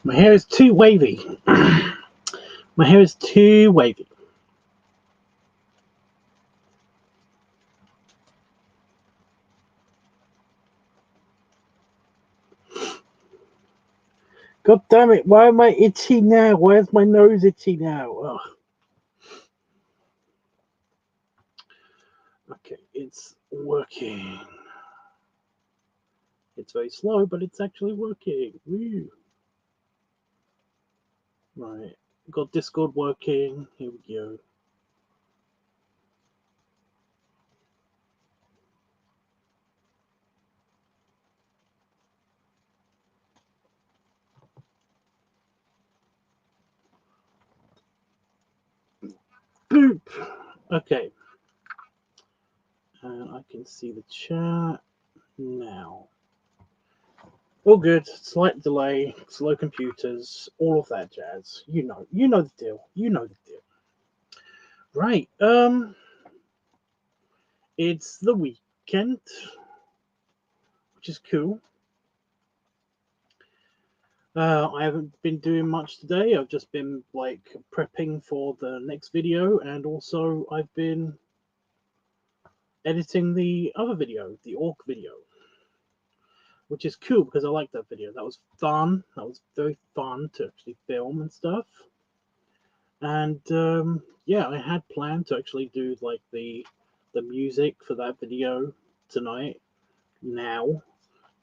My hair is too wavy. My hair is too wavy. God damn it, why am I itchy now? Why is my nose itchy now? Ugh. Okay, it's working. It's very slow, but it's actually working. Woo. Right, got Discord working. Here we go. Boop. Okay. And I can see the chat now. All good. Slight delay, slow computers, all of that jazz. You know the deal. You know the deal. Right. It's the weekend, which is cool. I haven't been doing much today. I've just been like prepping for the next video, and also I've been editing the other video, the orc video, which is cool because I like that video. That was fun. That was very fun to actually film and stuff. And yeah, I had planned to actually do like the music for that video tonight now,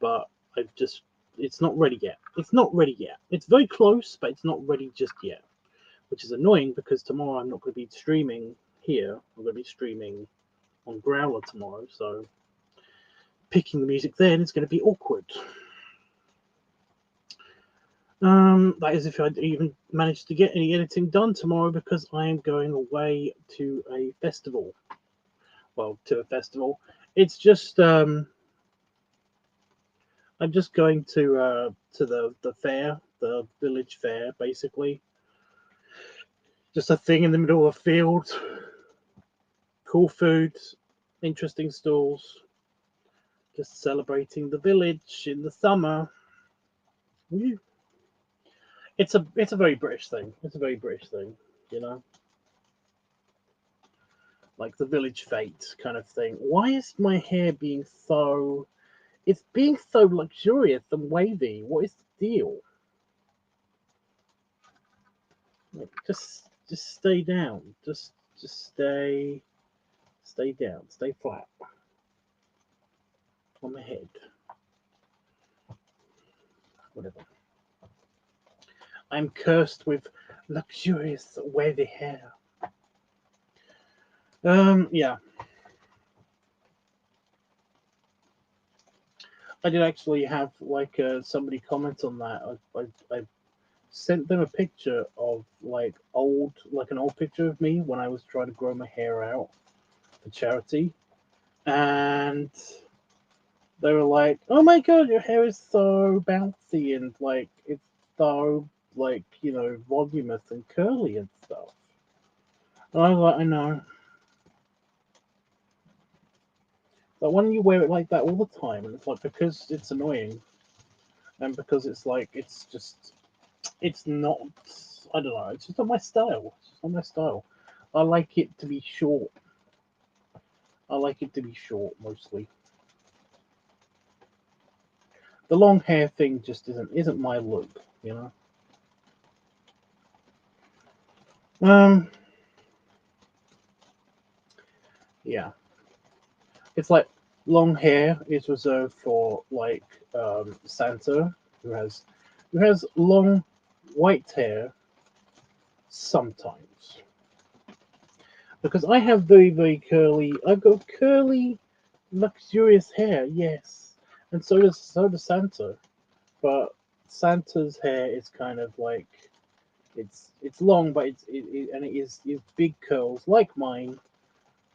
but I've just it's not ready yet. It's not ready yet. It's very close, but it's not ready just yet, which is annoying because tomorrow I'm not going to be streaming here. I'm going to be streaming on Growler tomorrow, so picking the music then is going to be awkward. That is if I even manage to get any editing done tomorrow because I am going away to a festival. Well, to a festival. It's just I'm just going to the fair, the village fair, basically. Just a thing in the middle of a field. Cool food, interesting stalls. Just celebrating the village in the summer. Woo. It's a very British thing. It's a very British thing, you know. Like the village fete kind of thing. Why is my hair being so? It's being so luxurious and wavy. What is the deal? Like, just stay down. Just stay down. Stay flat on the head. Whatever. I'm cursed with luxurious wavy hair. Yeah. I did actually have like somebody comment on that. I sent them a picture of like an old picture of me when I was trying to grow my hair out for charity, and they were like, "Oh my god, your hair is so bouncy and like it's so like voluminous and curly and stuff." And I was like, "I know, but why don't you wear it like that all the time?" And it's like because it's annoying, and because it's like it's not. I don't know. It's just not my style. It's just not my style. I like it to be short. I like it to be short mostly. The long hair thing just isn't my look, you know. Um, yeah, it's like long hair is reserved for like Santa, who has long white hair sometimes. Because I have very curly. I've got curly, luxurious hair, yes, and so does Santa. But Santa's hair is kind of like it's long, but and it is big curls like mine,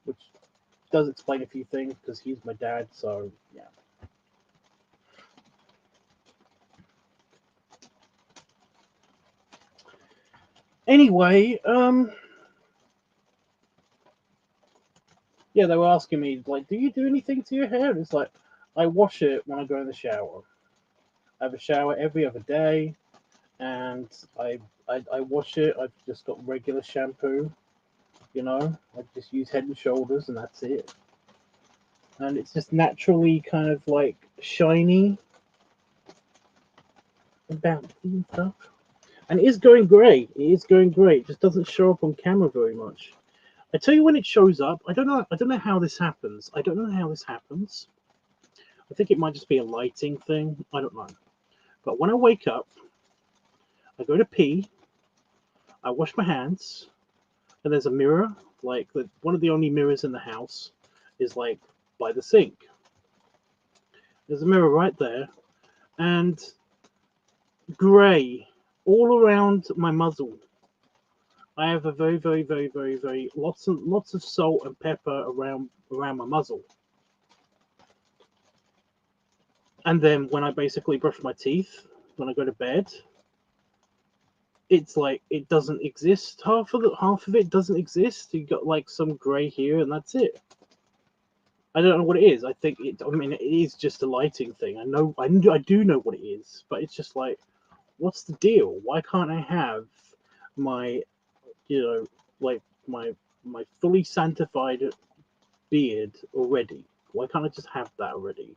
which does explain a few things because he's my dad. So yeah. Anyway, yeah, they were asking me like, "Do you do anything to your hair?" And it's like, I wash it when I go in the shower. I have a shower every other day, and I wash it. I've just got regular shampoo, you know. I just use Head and Shoulders, and that's it. And it's just naturally kind of like shiny and bouncy and stuff. And it is going great. It is going great. It just doesn't show up on camera very much. I tell you when it shows up. I don't know. I don't know how this happens. I don't know how this happens. I think it might just be a lighting thing. I don't know. But when I wake up, I go to pee. I wash my hands, and there's a mirror. Like one of the only mirrors in the house is like by the sink. There's a mirror right there, and grey all around my muzzle. I have a very, very, very, very, very lots of salt and pepper around my muzzle. And then when I basically brush my teeth, when I go to bed, it's like it doesn't exist. Half of it doesn't exist. You got like some grey here, and that's it. I don't know what it is. I think it. I mean, it is just a lighting thing. I know. I do know what it is, but it's just like, what's the deal? Why can't I have my, you know, like my fully sanctified beard already? Why can't I just have that already?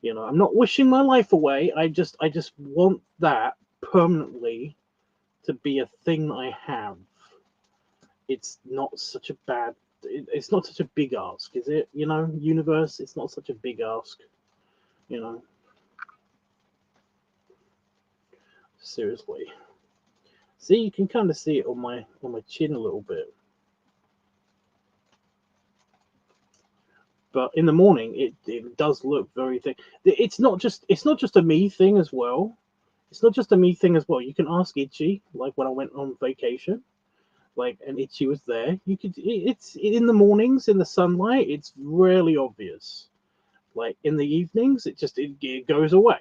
You know, I'm not wishing my life away. I just want that permanently to be a thing I have. It's not such a bad. It's not such a big ask, is it? You know, universe. It's not such a big ask. You know, seriously. See, you can kind of see it on my chin a little bit. But in the morning, it does look very thick. It's not just a me thing as well. It's not just a me thing as well. You can ask Itchy, like when I went on vacation, like, and Itchy was there. You could, it's in the mornings in the sunlight. It's really obvious. Like in the evenings, it goes away.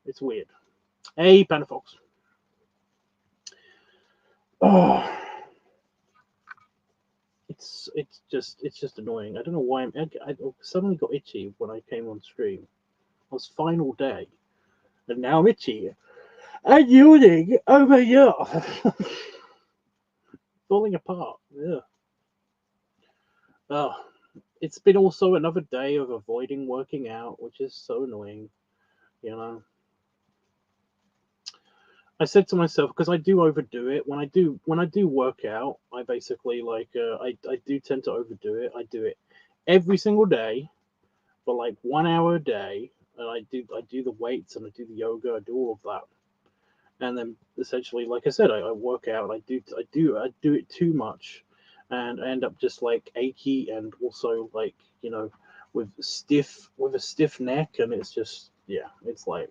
It's weird. Hey, Panda Fox. Oh, it's just annoying. I don't know why I suddenly got itchy when I came on stream. I was fine all day, and now I'm itchy. And yawning. Oh my god. Falling apart. Yeah. Oh, it's been also another day of avoiding working out, which is so annoying. You know. I said to myself, because I do overdo it when I do work out. I basically like I do tend to overdo it. I do it every single day for like 1 hour a day, and I do the weights and I do the yoga. I do all of that, and then essentially, like I said, I work out. I do it too much, and I end up just like achy and also like, you know, with a stiff neck, and it's just, yeah, it's like,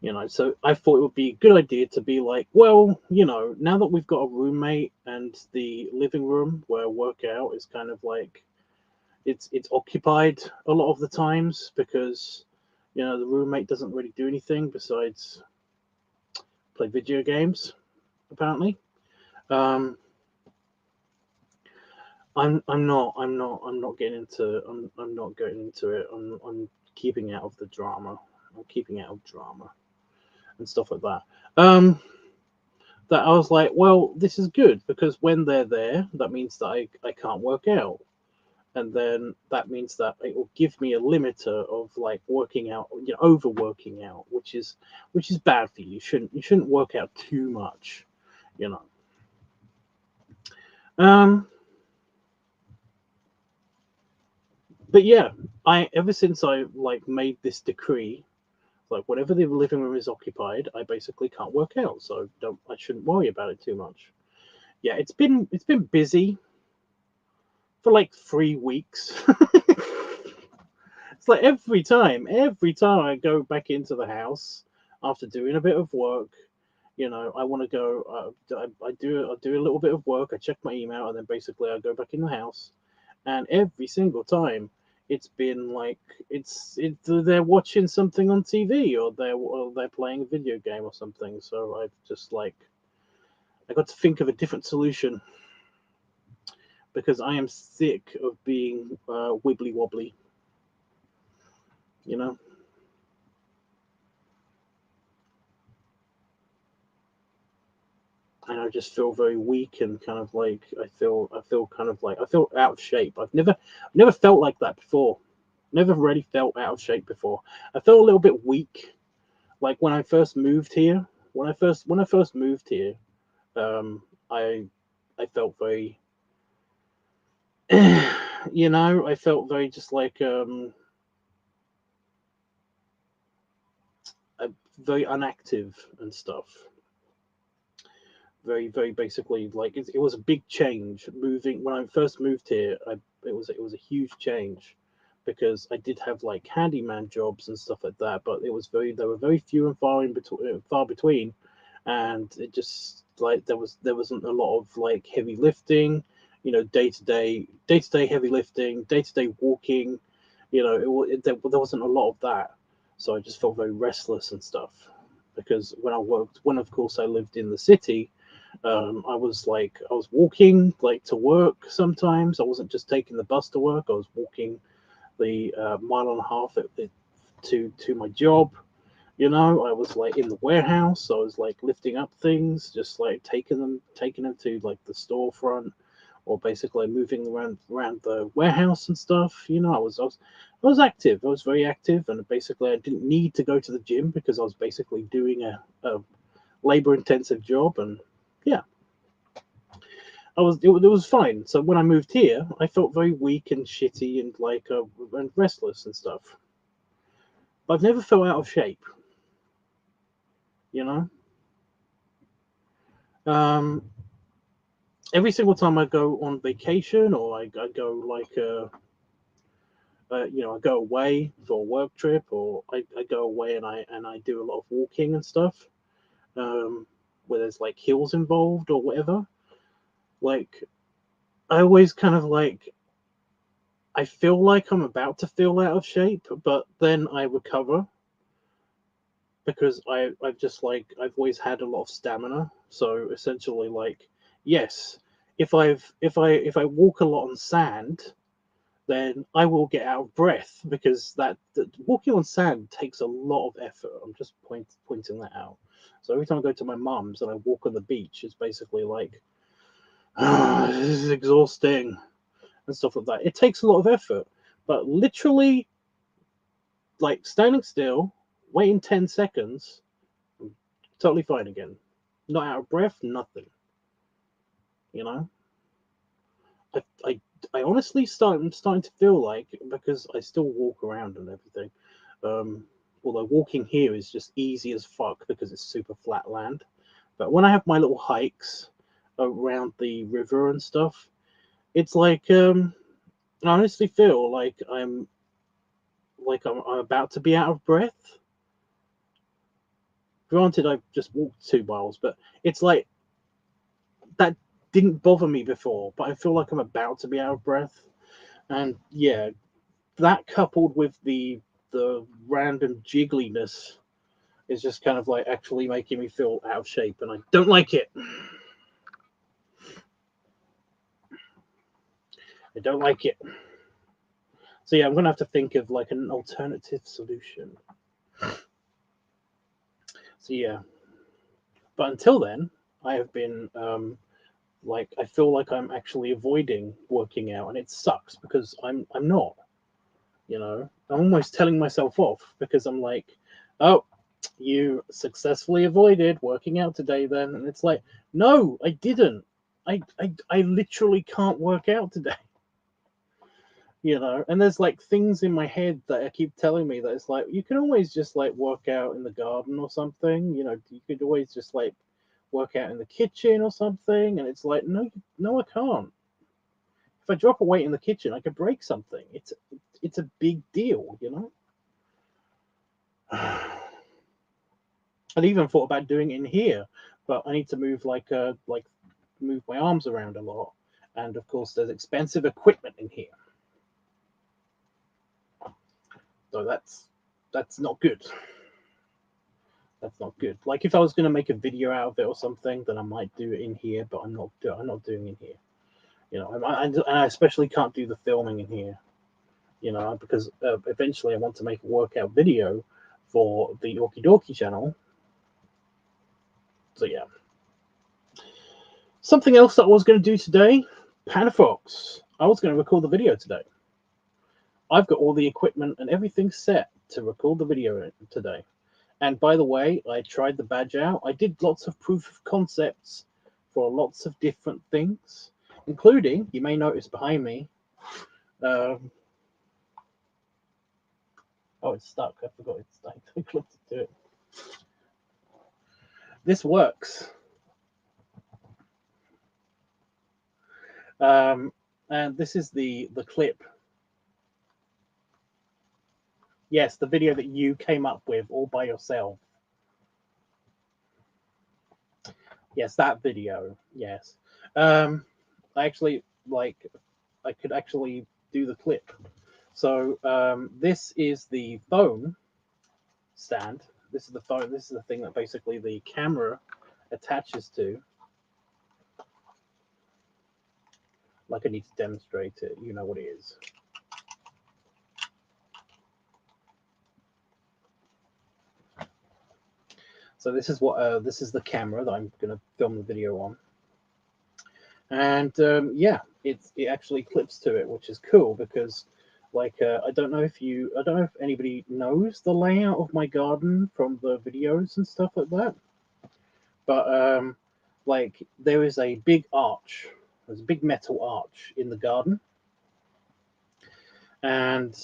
you know. So I thought it would be a good idea to be like, well, you know, now that we've got a roommate and the living room where I work out is kind of like it's occupied a lot of the times because, you know, the roommate doesn't really do anything besides play video games, apparently. Um, I'm not getting into I'm not getting into it. I'm keeping out of the drama. I'm keeping out of drama and stuff like that. That I was like, well, this is good because when they're there, that means that I can't work out. And then that means that it will give me a limiter of like working out, you know, overworking out, which is bad for you. You shouldn't work out too much, you know. But yeah, I ever since I like made this decree, like whenever the living room is occupied, I basically can't work out, so I shouldn't worry about it too much. Yeah, it's been busy for like 3 weeks. It's like every time I go back into the house after doing a bit of work, you know, I want to go. I do a little bit of work. I check my email, and then basically I go back in the house. And every single time, it's been like they're watching something on TV or they're playing a video game or something. So I've just like I got to think of a different solution because I am sick of being wibbly wobbly. You know. and I just feel very weak and kind of like I feel kind of like I feel out of shape. I've never felt like that before. Never really felt out of shape before. I felt a little bit weak, like when I first moved here. When I first moved here, um, I felt very, I felt very just like very inactive and stuff. Very basically like it was a big change moving when I first moved here. It was a huge change because I did have like handyman jobs and stuff like that, but there were very few and far between, and it just like there wasn't a lot of like heavy lifting, day to day heavy lifting, day to day walking, there wasn't a lot of that, so I just felt very restless and stuff because when of course I lived in the city, I was walking like to work sometimes. I wasn't just taking the bus to work. I was walking the mile and a half to my job. I was like in the warehouse. So I was like lifting up things, just like taking them to like the storefront, or basically moving around the warehouse and stuff. I was active. I was very active, and basically I didn't need to go to the gym because I was basically doing a labor intensive job, and yeah, it was fine. So when I moved here, I felt very weak and shitty and like and restless and stuff. But I've never felt out of shape, you know. Um, every single time I go on vacation or I go like I go away for a work trip, or I go away and I do a lot of walking and stuff, where there's like hills involved or whatever. Like I always kind of like I feel like I'm about to feel out of shape, but then I recover because I've always had a lot of stamina. So essentially, like, yes, if I walk a lot on sand, then I will get out of breath because that walking on sand takes a lot of effort. I'm just pointing that out. So every time I go to my mum's and I walk on the beach, it's basically like, this is exhausting and stuff like that. It takes a lot of effort, but literally, like standing still, waiting 10 seconds, I'm totally fine again. Not out of breath, nothing. You know, I, I, I honestly I'm starting to feel like, because I still walk around and everything. Um, Although walking here is just easy as fuck because it's super flat land. But when I have my little hikes around the river and stuff, it's like I honestly feel like I'm about to be out of breath. Granted, I've just walked 2 miles, but it's like that didn't bother me before. But I feel like I'm about to be out of breath, and yeah, that coupled with the random jiggliness is just kind of like actually making me feel out of shape, and I don't like it. I don't like it. So yeah, I'm gonna have to think of like an alternative solution. So yeah, but until then, I have been like I feel like I'm actually avoiding working out, and it sucks because I'm not. I'm almost telling myself off because I'm like, oh, you successfully avoided working out today then, and it's like, no, I didn't. I literally can't work out today. And there's like things in my head that I keep telling me that it's like you can always just like work out in the garden or something. You could always just like work out in the kitchen or something, and it's like, no, I can't. If I drop a weight in the kitchen, I could break something. It's a big deal. I even thought about doing it in here, but I need to move move my arms around a lot, and of course there's expensive equipment in here, so that's not good. That's not good. Like if I was going to make a video out of it or something, then I might do it in here, but I'm not doing it here. And I especially can't do the filming in here. Because eventually I want to make a workout video for the Orky Dorky channel. So yeah. Something else that I was going to do today, Panafox. I was going to record the video today. I've got all the equipment and everything set to record the video today. And by the way, I tried the badge out. I did lots of proof of concepts for lots of different things, including, you may notice behind me, oh, it's stuck. I forgot it's stuck. I clicked it to it. This works. And this is the clip. Yes, the video that you came up with all by yourself. Yes, that video. Yes. I actually, like, I could actually do the clip. So this is the phone stand. This is the phone. This is the thing that basically the camera attaches to. Like, I need to demonstrate it. You know what it is. So this is what this is the camera that I'm going to film the video on, and yeah, it actually clips to it, which is cool because, like, I don't know if anybody knows the layout of my garden from the videos and stuff like that, but like, there is a big arch. There's a big metal arch in the garden, and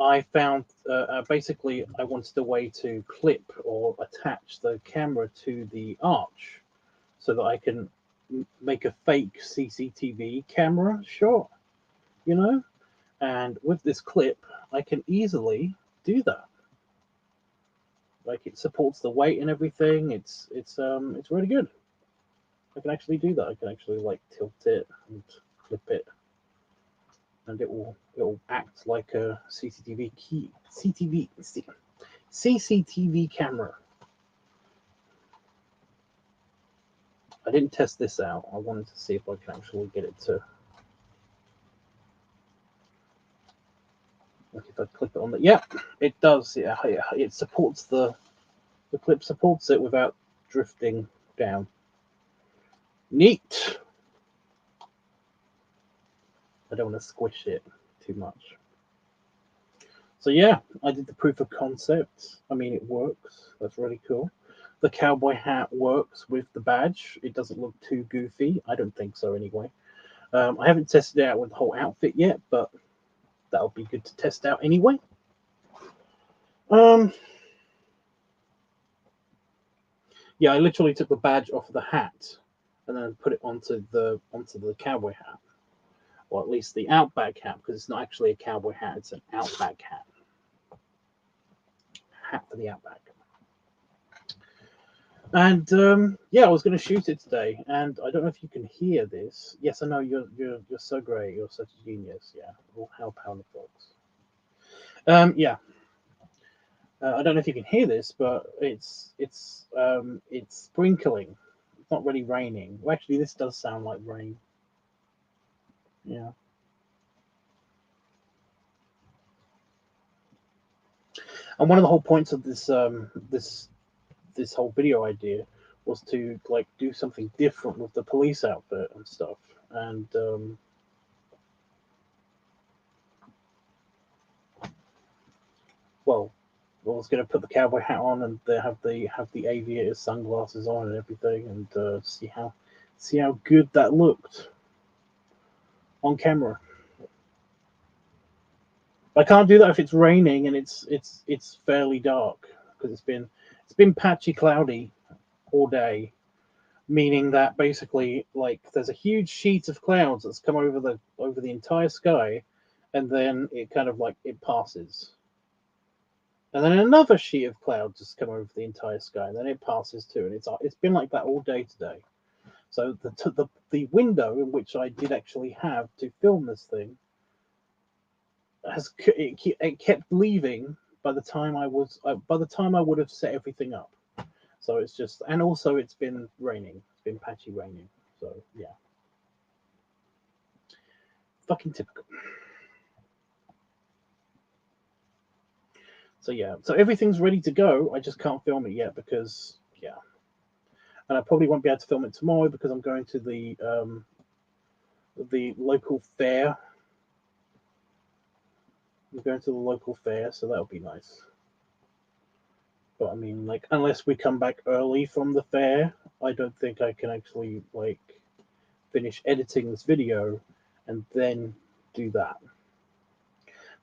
I found basically I wanted a way to clip or attach the camera to the arch so that I can make a fake CCTV camera shot, you know? And with this clip, I can easily do that. Like, it supports the weight and everything. It's really good. I can actually do that. I can actually, like, tilt it and clip it, and it will act like a CCTV camera. I didn't test this out. I wanted to see if I can actually get it to, like, if I click it on the, yeah, it does. Yeah, it supports the clip supports it without drifting down. Neat. I don't want to squish it too much. So yeah, I did the proof of concept. I mean, it works. That's really cool. The cowboy hat works with the badge. It doesn't look too goofy. I don't think so anyway. I haven't tested it out with the whole outfit yet, but that'll be good to test out anyway. Yeah, I literally took the badge off of the hat and then put it onto the cowboy hat, or at least the outback hat, because it's not actually a cowboy hat; it's an outback hat. Hat for the outback. And yeah, I was going to shoot it today, and I don't know if you can hear this. Yes, I know you're so great. You're such a genius. Yeah, all hail Panafox. Yeah. I don't know if you can hear this, but it's sprinkling. It's not really raining. Well, actually, this does sound like rain. Yeah. And one of the whole points of this this whole video idea was to, like, do something different with the police outfit and stuff. And well, I was going to put the cowboy hat on and have the aviator sunglasses on and everything, and see how good that looked on camera. I can't do that if it's raining and it's fairly dark, because it's been patchy cloudy all day, meaning that basically, like, there's a huge sheet of clouds that's come over the entire sky, and then it kind of, like, it passes. And then another sheet of clouds has come over the entire sky, and then it passes too. And it's been like that all day today. So the window in which I did actually have to film this thing it kept leaving by the time I would have set everything up. So it's just, and also it's been raining. It's been patchy raining. So yeah, fucking typical. So yeah, so everything's ready to go. I just can't film it yet because, yeah. and I probably won't be able to film it tomorrow because I'm going to the local fair. I'm going to the local fair, so that'll be nice. But I mean, like, unless we come back early from the fair, I don't think I can actually like finish editing this video and then do that.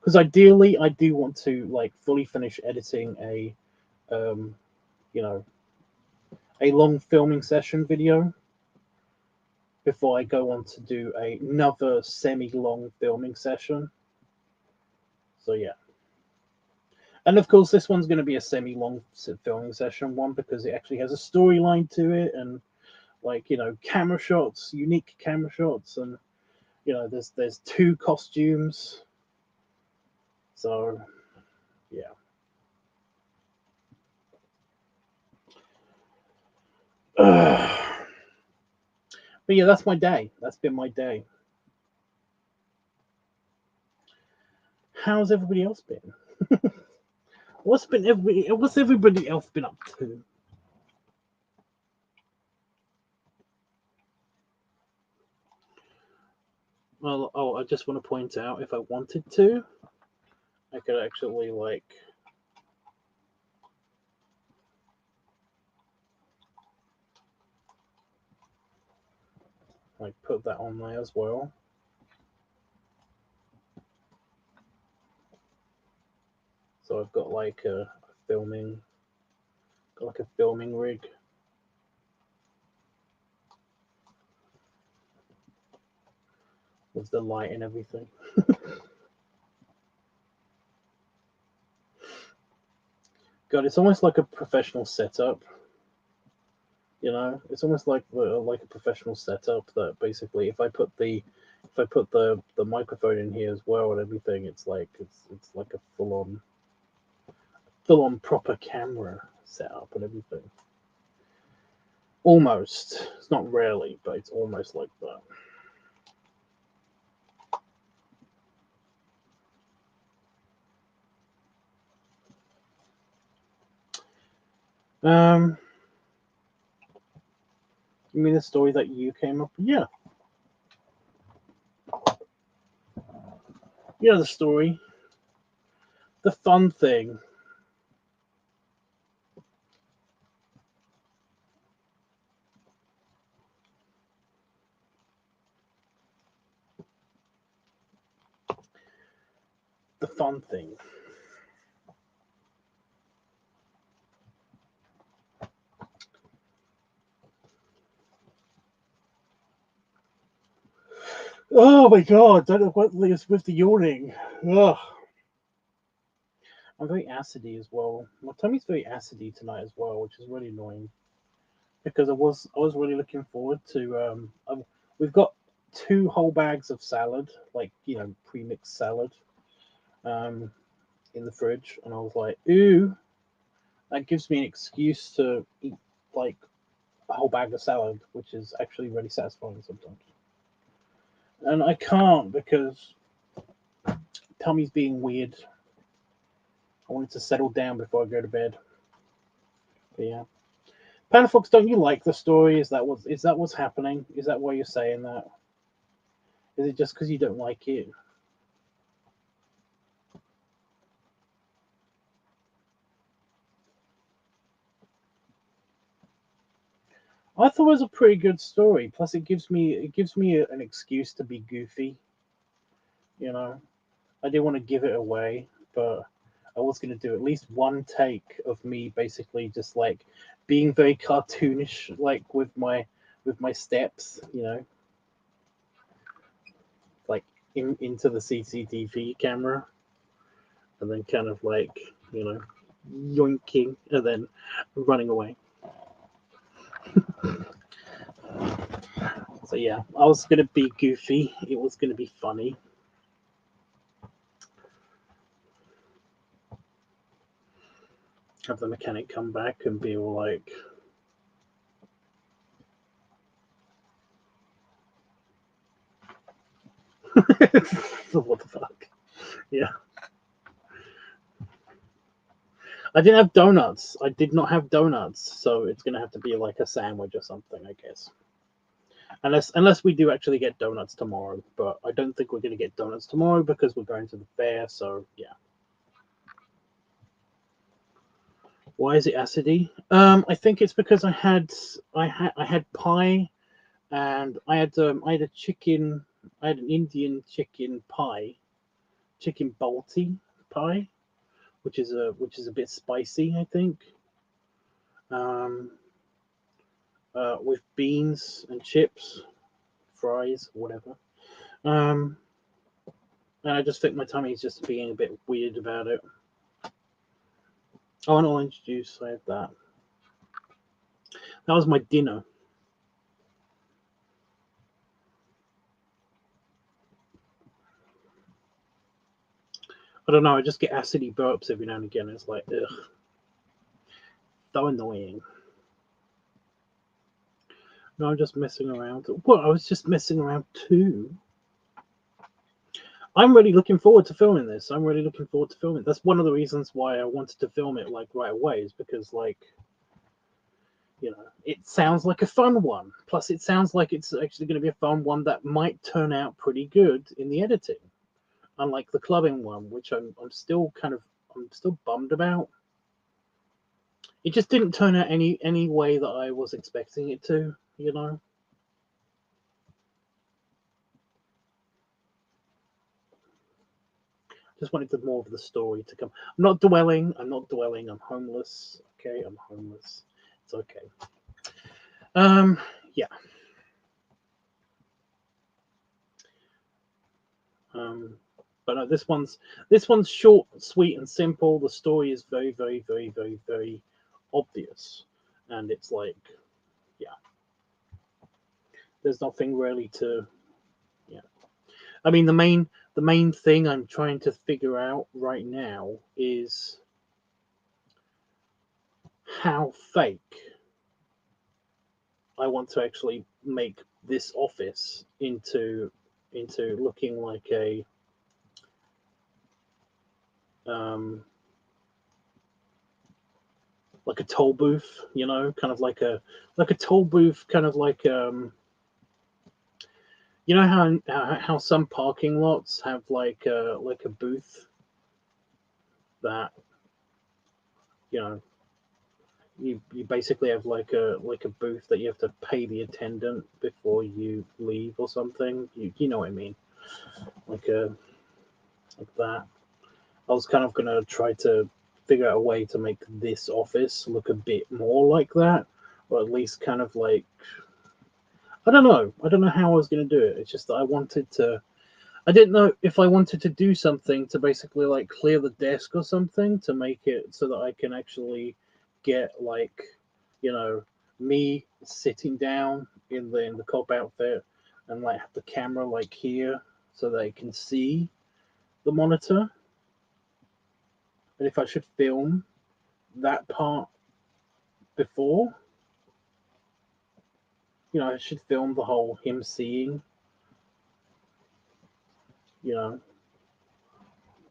Because ideally, I do want to like fully finish editing a, you know, a long filming session video before I go on to do another semi-long filming session. So yeah. And of course, this one's going to be a semi-long filming session one because it actually has a storyline to it, and like, you know, camera shots, unique camera shots, and you know, there's 2 costumes. So yeah. But yeah, that's my day. That's been my day. How's everybody else been? What's everybody else been up to? Well, oh, I just want to point out, if I wanted to, I could actually like put that on there as well. So I've got like a filming rig. With the light and everything. God, it's almost like a professional setup. You know, it's almost like a professional setup that basically, if I put the microphone in here as well and everything, it's like a full on proper camera setup and everything. Almost. It's not rarely, but it's almost like that. You mean the story that you came up with? Yeah. You know the story. The fun thing. The fun thing. Oh my god, don't know what is with the yawning. Ugh. I'm very acidy as well. My tummy's very acidy tonight as well, which is really annoying. Because I was really looking forward to we've got 2 whole bags of salad, like, you know, pre-mixed salad, in the fridge, and I was like, ooh, that gives me an excuse to eat like a whole bag of salad, which is actually really satisfying sometimes. And I can't because tummy's being weird. I wanted to settle down before I go to bed. But yeah. Panafox, don't you like the story? Is that what's happening? Is that why you're saying that? Is it just because you don't like it? I thought it was a pretty good story. Plus, it gives me an excuse to be goofy. You know, I didn't want to give it away, but I was going to do at least one take of me basically just like being very cartoonish, like with my steps. You know, like into the CCTV camera, and then kind of like, you know, yoinking and then running away. So yeah, I was gonna be goofy. It was gonna be funny. Have the mechanic come back and be all like, "What the fuck?" Yeah. I didn't have donuts. I did not have donuts, so it's gonna have to be like a sandwich or something, I guess. Unless we do actually get donuts tomorrow, but I don't think we're gonna get donuts tomorrow because we're going to the fair. So yeah. Why is it acidy? I think it's because I had pie, and I had a chicken. I had an Indian chicken pie, chicken balti pie, which is a bit spicy, I think. Um, with beans and chips, fries, whatever. And I just think my tummy's just being a bit weird about it. Oh, an orange juice. I had that. That was my dinner. I don't know. I just get acidy burps every now and again. It's like, ugh, so annoying. No, I'm just messing around. Well, I was just messing around too. I'm really looking forward to filming this. I'm really looking forward to filming. That's one of the reasons why I wanted to film it like right away, is because like, you know, it sounds like a fun one. Plus, it sounds like it's actually going to be a fun one that might turn out pretty good in the editing, unlike the clubbing one, which I'm still bummed about. It just didn't turn out any way that I was expecting it to, you know. Just wanted more of the story to come. I'm not dwelling. I'm homeless. Okay, I'm homeless. It's okay. Yeah. But no, this one's short, sweet, and simple. The story is very, very, very, very, very obvious, and it's like, yeah, there's nothing really to, yeah. I mean, the main thing I'm trying to figure out right now is how fake I want to actually make this office into looking like a toll booth, you know, kind of like a toll booth, kind of like you know how some parking lots have like a booth that, you know, you basically have like a booth that you have to pay the attendant before you leave or something. You know what I mean? Like like that. I was kind of gonna try to figure out a way to make this office look a bit more like that, or at least kind of like, I don't know. I don't know how I was gonna do it. It's just that I wanted to. I didn't know if I wanted to do something to basically like clear the desk or something to make it so that I can actually get like, you know, me sitting down in the cop outfit and like have the camera like here so they can see the monitor. And if I should film that part before, you know, I should film the whole him seeing, you know,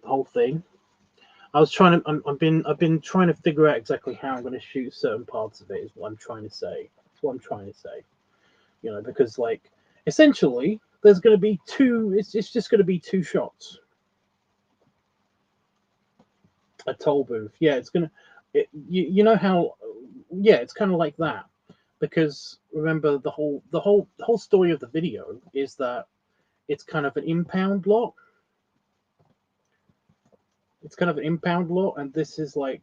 the whole thing. I was trying to. I've been trying to figure out exactly how I'm going to shoot certain parts of it. Is what I'm trying to say. That's what I'm trying to say. You know, because like essentially, there's going to be two. It's just going to be two shots. A toll booth. Yeah, it's gonna. You know how. Yeah, it's kind of like that. Because remember the whole story of the video is that it's kind of an impound lot. It's kind of an impound lot, and this is going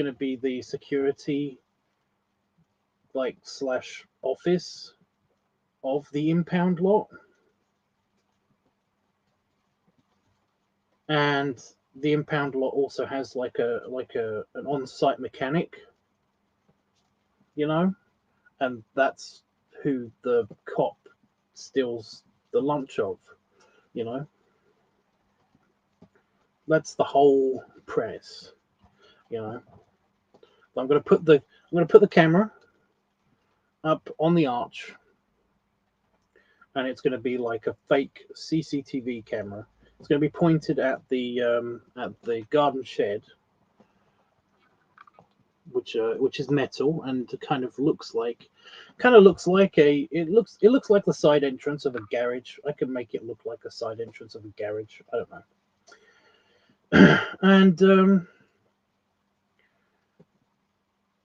to be the security like slash office of the impound lot, and the impound lot also has like an on-site mechanic, you know, and that's who the cop steals the lunch of, you know. That's the whole premise, you know. I'm gonna put the camera up on the arch, and it's going to be like a fake CCTV camera. It's going to be pointed at the garden shed, which is metal and kind of looks like it looks like the side entrance of a garage. I could make it look like a side entrance of a garage. I don't know.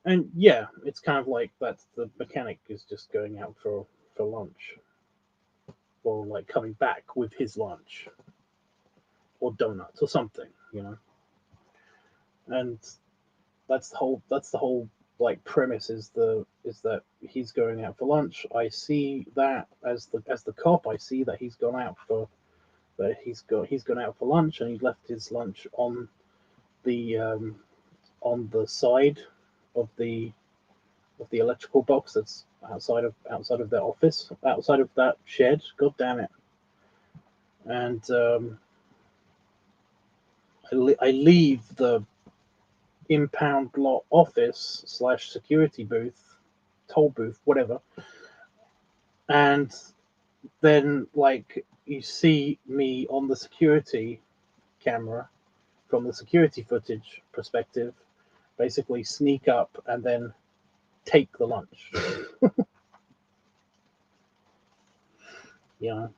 And yeah, it's kind of like that's the mechanic is just going out for lunch, or like coming back with his lunch or donuts or something, you know. And that's the whole like premise is that he's going out for lunch. I see that as the cop, I see that he's gone out for he's gone out for lunch, and he left his lunch the on the side of the electrical box that's outside of their office, outside of that shed. God damn it! And I leave the impound lot office / security booth, toll booth, whatever, and then like you see me on the security camera from the security footage perspective, basically sneak up and then take the lunch. You know.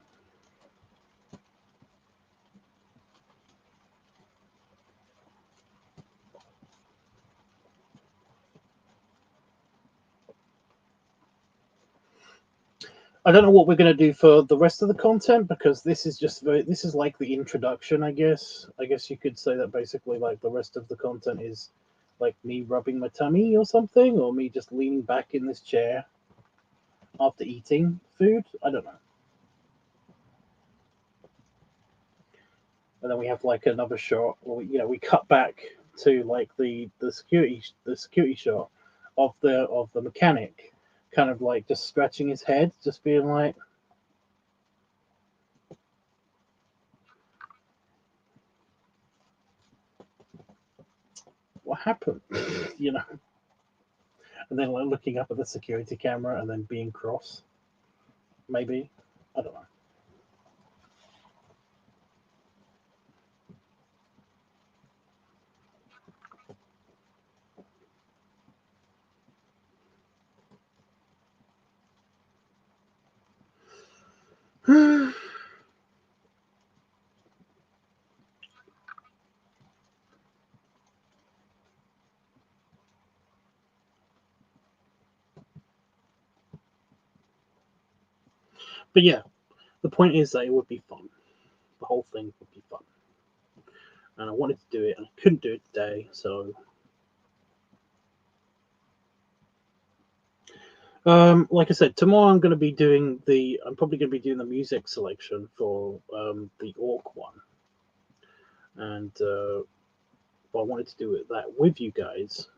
I don't know what we're going to do for the rest of the content, because this is this is like the introduction, I guess. I guess you could say that basically like the rest of the content is like me rubbing my tummy or something, or me just leaning back in this chair after eating food. I don't know. And then we have like another shot, or we cut back to like the security shot of the mechanic, kind of like just scratching his head, just being like, what happened? You know. And then like looking up at the security camera and then being cross. Maybe. I don't know. But yeah, the point is that it would be fun. The whole thing would be fun. And I wanted to do it, and I couldn't do it today, so like I said, tomorrow I'm probably going to be doing the music selection for the Orc one, and I wanted to do that with you guys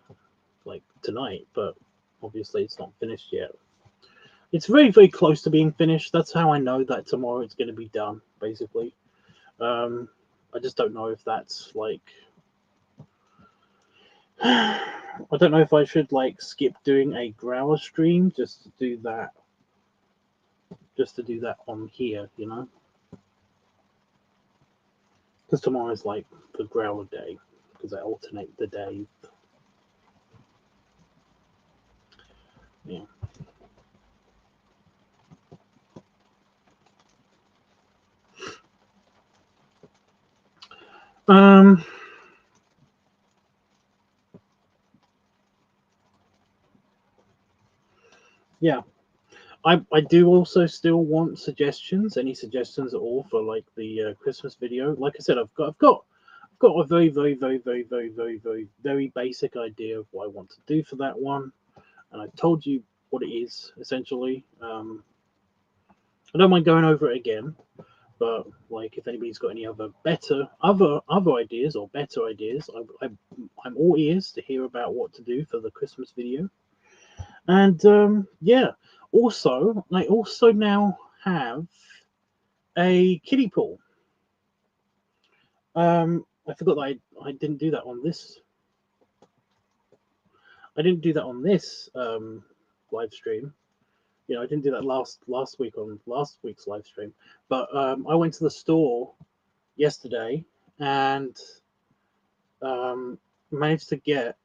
like tonight, but obviously it's not finished yet. It's very, very close to being finished. That's how I know that tomorrow it's going to be done, basically. I just don't know if that's like I don't know if I should like skip doing a growler stream just to do that on here, you know, because tomorrow is like the growler day, because I alternate the day. Yeah. Yeah. I do also still want suggestions. Any suggestions at all for like the Christmas video? Like I said, I've got a very, very, very, very, very, very, very, very basic idea of what I want to do for that one, and I told you what it is essentially. I don't mind going over it again, but like if anybody's got any other ideas or better ideas, I'm all ears to hear about what to do for the Christmas video. And yeah, also I also now have a kiddie pool. I forgot that I didn't do that on this. I didn't do that on this live stream. I didn't do that last week on last week's live stream. But I went to the store yesterday and managed to get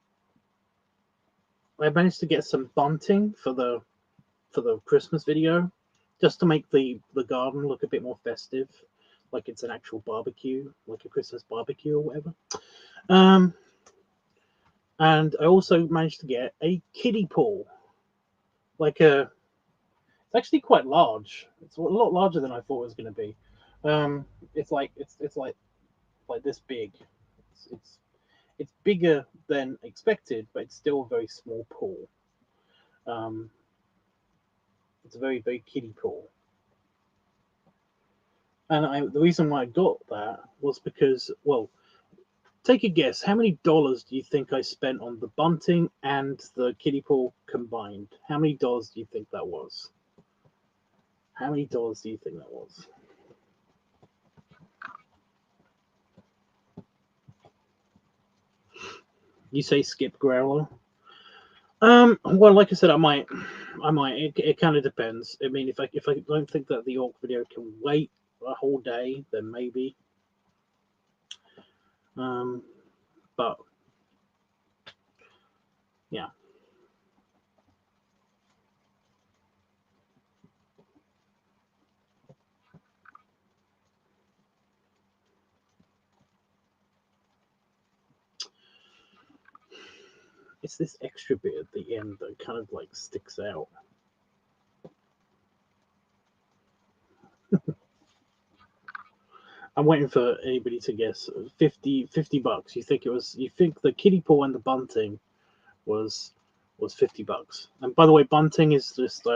I managed to get some bunting for the Christmas video, just to make the garden look a bit more festive, like it's an actual barbecue, like a Christmas barbecue or whatever. And I also managed to get a kiddie pool, like a. It's actually quite large. It's a lot larger than I thought it was going to be. It's like this big. It's bigger than expected, but it's still a very small pool. It's a very, very kiddie pool. And the reason why I got that was because, well, take a guess. How many dollars do you think I spent on the bunting and the kiddie pool combined? How many dollars do you think that was? How many dollars do you think that was? You say skip growler? Well, like I said, I might. It kind of depends. I mean, if I don't think that the Orc video can wait a whole day, then maybe. But yeah. It's this extra bit at the end that kind of like sticks out. I'm waiting for anybody to guess. 50 bucks. You think the kiddie pool and the bunting was $50. And by the way, bunting is just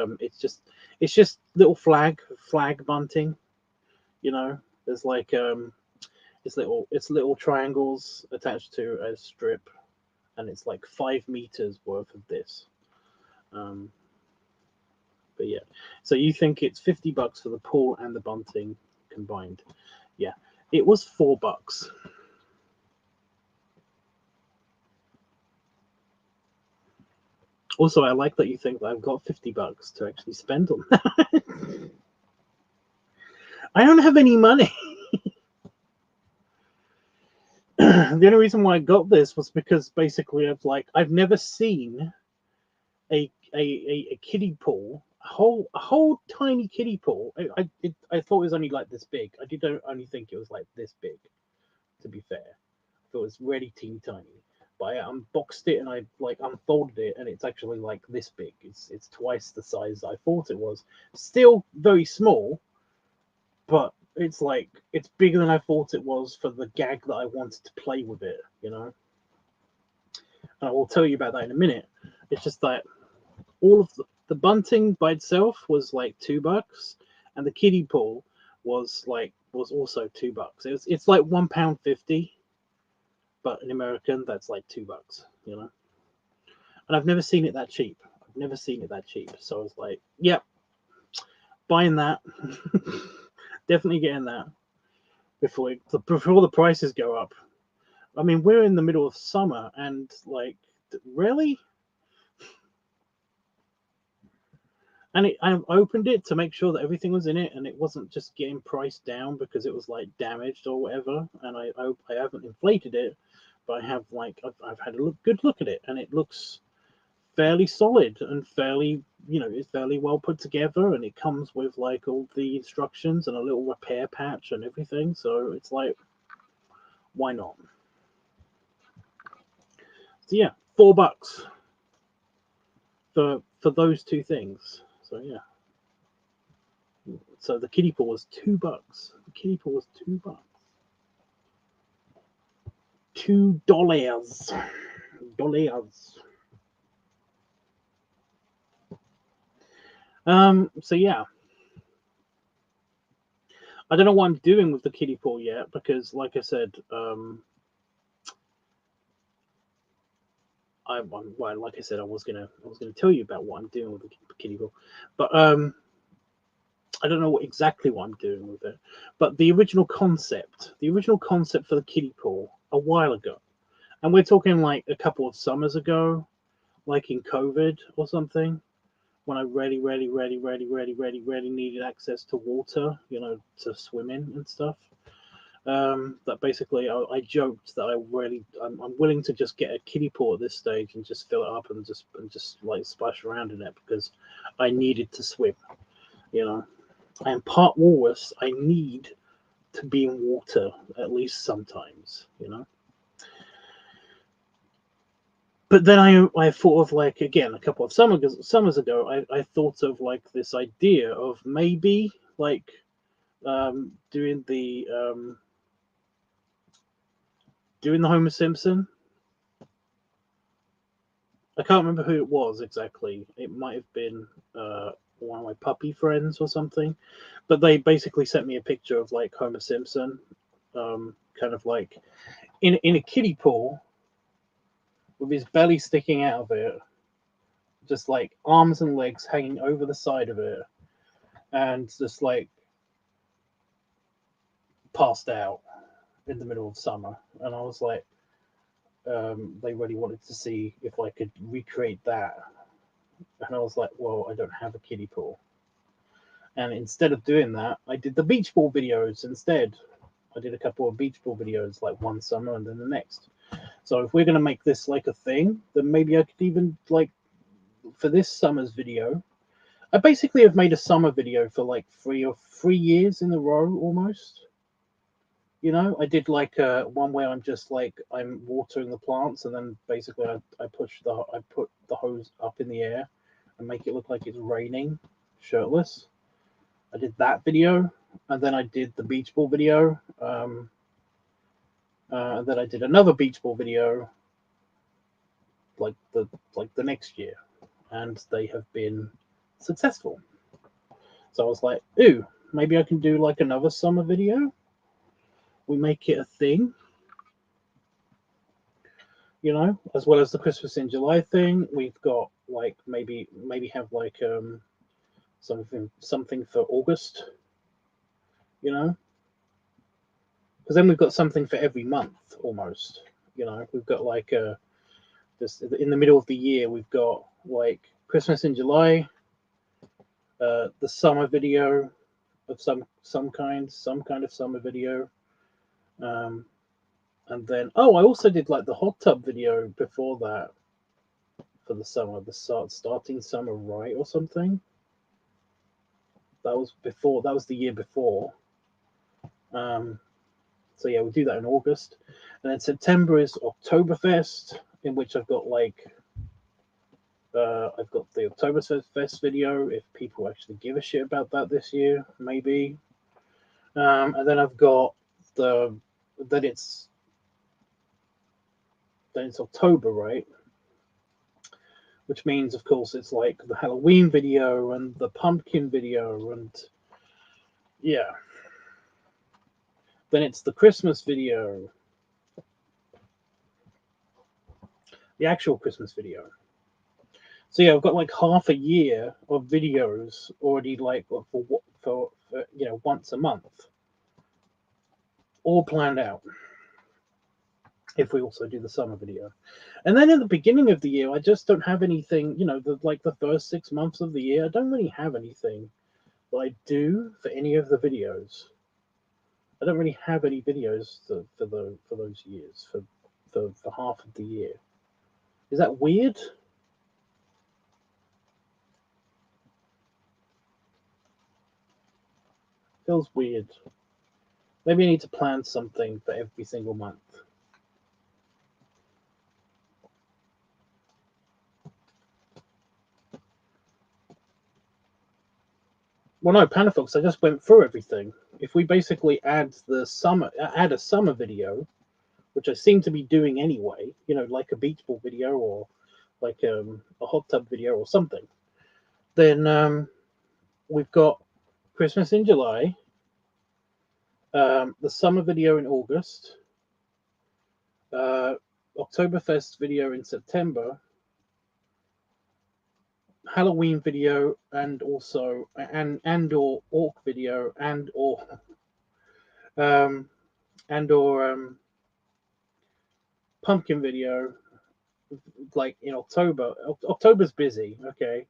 it's just little flag bunting. You know, there's like it's little triangles attached to a strip, and it's like 5 meters worth of this. But yeah, so you think it's $50 for the pool and the bunting combined? Yeah, it was $4. Also, I like that you think that I've got $50 to actually spend on that. I don't have any money. The only reason why I got this was because basically I've never seen a kiddie pool, a whole tiny kiddie pool. I thought it was only like this big. I did only think it was like this big. To be fair, I thought it was really teeny tiny. But I unboxed it and I like unfolded it, and it's actually like this big. It's twice the size I thought it was. Still very small, but it's bigger than I thought it was for the gag that I wanted to play with it. You know, and I will tell you about that in a minute. It's just that all of the bunting by itself was like $2, and the kiddie pool was also $2. It's like £1.50, but in American that's like $2. You know, and I've never seen it that cheap. So I was like, yep, buying that. Definitely getting that before the prices go up. I mean, we're in the middle of summer, and like, really? And I opened it to make sure that everything was in it, and it wasn't just getting priced down because it was like damaged or whatever. And I haven't inflated it, but I have I've had a good look at it, and it looks fairly solid and fairly, it's fairly well put together, and it comes with like all the instructions and a little repair patch and everything. So it's like, why not? So yeah, $4 for those two things. So yeah. So the kiddie pool was $2. The kiddie pool was $2. $2. So yeah. I don't know what I'm doing with the kiddie pool yet, because like I said, I was gonna tell you about what I'm doing with the kiddie pool, but I don't know exactly what I'm doing with it. But the original concept for the kiddie pool a while ago, and we're talking like a couple of summers ago, like in COVID or something, when I really needed access to water, to swim in and stuff. that basically I joked that I'm willing to just get a kiddie pool at this stage and just fill it up and just like splash around in it because I needed to swim. You know, I am part walrus. I need to be in water at least sometimes. You know. But then I thought of, like, again, a couple of summers ago, I thought of like this idea of maybe like doing the Homer Simpson. I can't remember who it was exactly. It might have been one of my puppy friends or something. But they basically sent me a picture of like Homer Simpson, kind of like in a kiddie pool with his belly sticking out of it, just like arms and legs hanging over the side of it, and just like passed out in the middle of summer. And I was like, they really wanted to see if I could recreate that. And I was like, well, I don't have a kiddie pool. And instead of doing that, I did the beach ball videos instead. I did a couple of beach ball videos, like one summer and then the next. So if we're going to make this like a thing, then maybe I could even, like, for this summer's video, I basically have made a summer video for like 3 years in a row almost. You know, I did like one where I'm just like I'm watering the plants, and then basically I put the hose up in the air and make it look like it's raining, shirtless. I did that video, and then I did the beach ball video, and then I did another beach ball video like the next year, and they have been successful. So I was like, ooh, maybe I can do like another summer video. We make it a thing, you know, as well as the Christmas in July thing. We've got like maybe have like something for August, you know, because then we've got something for every month almost. You know, we've got like just in the middle of the year we've got like Christmas in July, the summer video of some kind of summer video. And then, I also did like the hot tub video before that for the summer, starting summer right or something. That was the year before. So yeah, we'll do that in August. And then September is Oktoberfest, in which I've got like, I've got the Oktoberfest video, if people actually give a shit about that this year, maybe. And then I've got then it's October, right? Which means, of course, it's like the Halloween video and the pumpkin video, and yeah. Then it's the Christmas video, the actual Christmas video. So yeah, I've got like half a year of videos already, like for you know, once a month, all planned out. If we also do the summer video, and then in the beginning of the year, I just don't have anything. You know, the first 6 months of the year, I don't really have anything that I do for any of the videos. I don't really have any videos for those years for half of the year. Is that weird? Feels weird. Maybe I need to plan something for every single month. Well, no, Panafox, I just went through everything. If we basically add a summer video, which I seem to be doing anyway, you know, like a beach ball video or like a hot tub video or something, then we've got Christmas in July, the summer video in August, Oktoberfest video in September, Halloween video, and also or Orc video, or pumpkin video, like in October. October's busy, okay.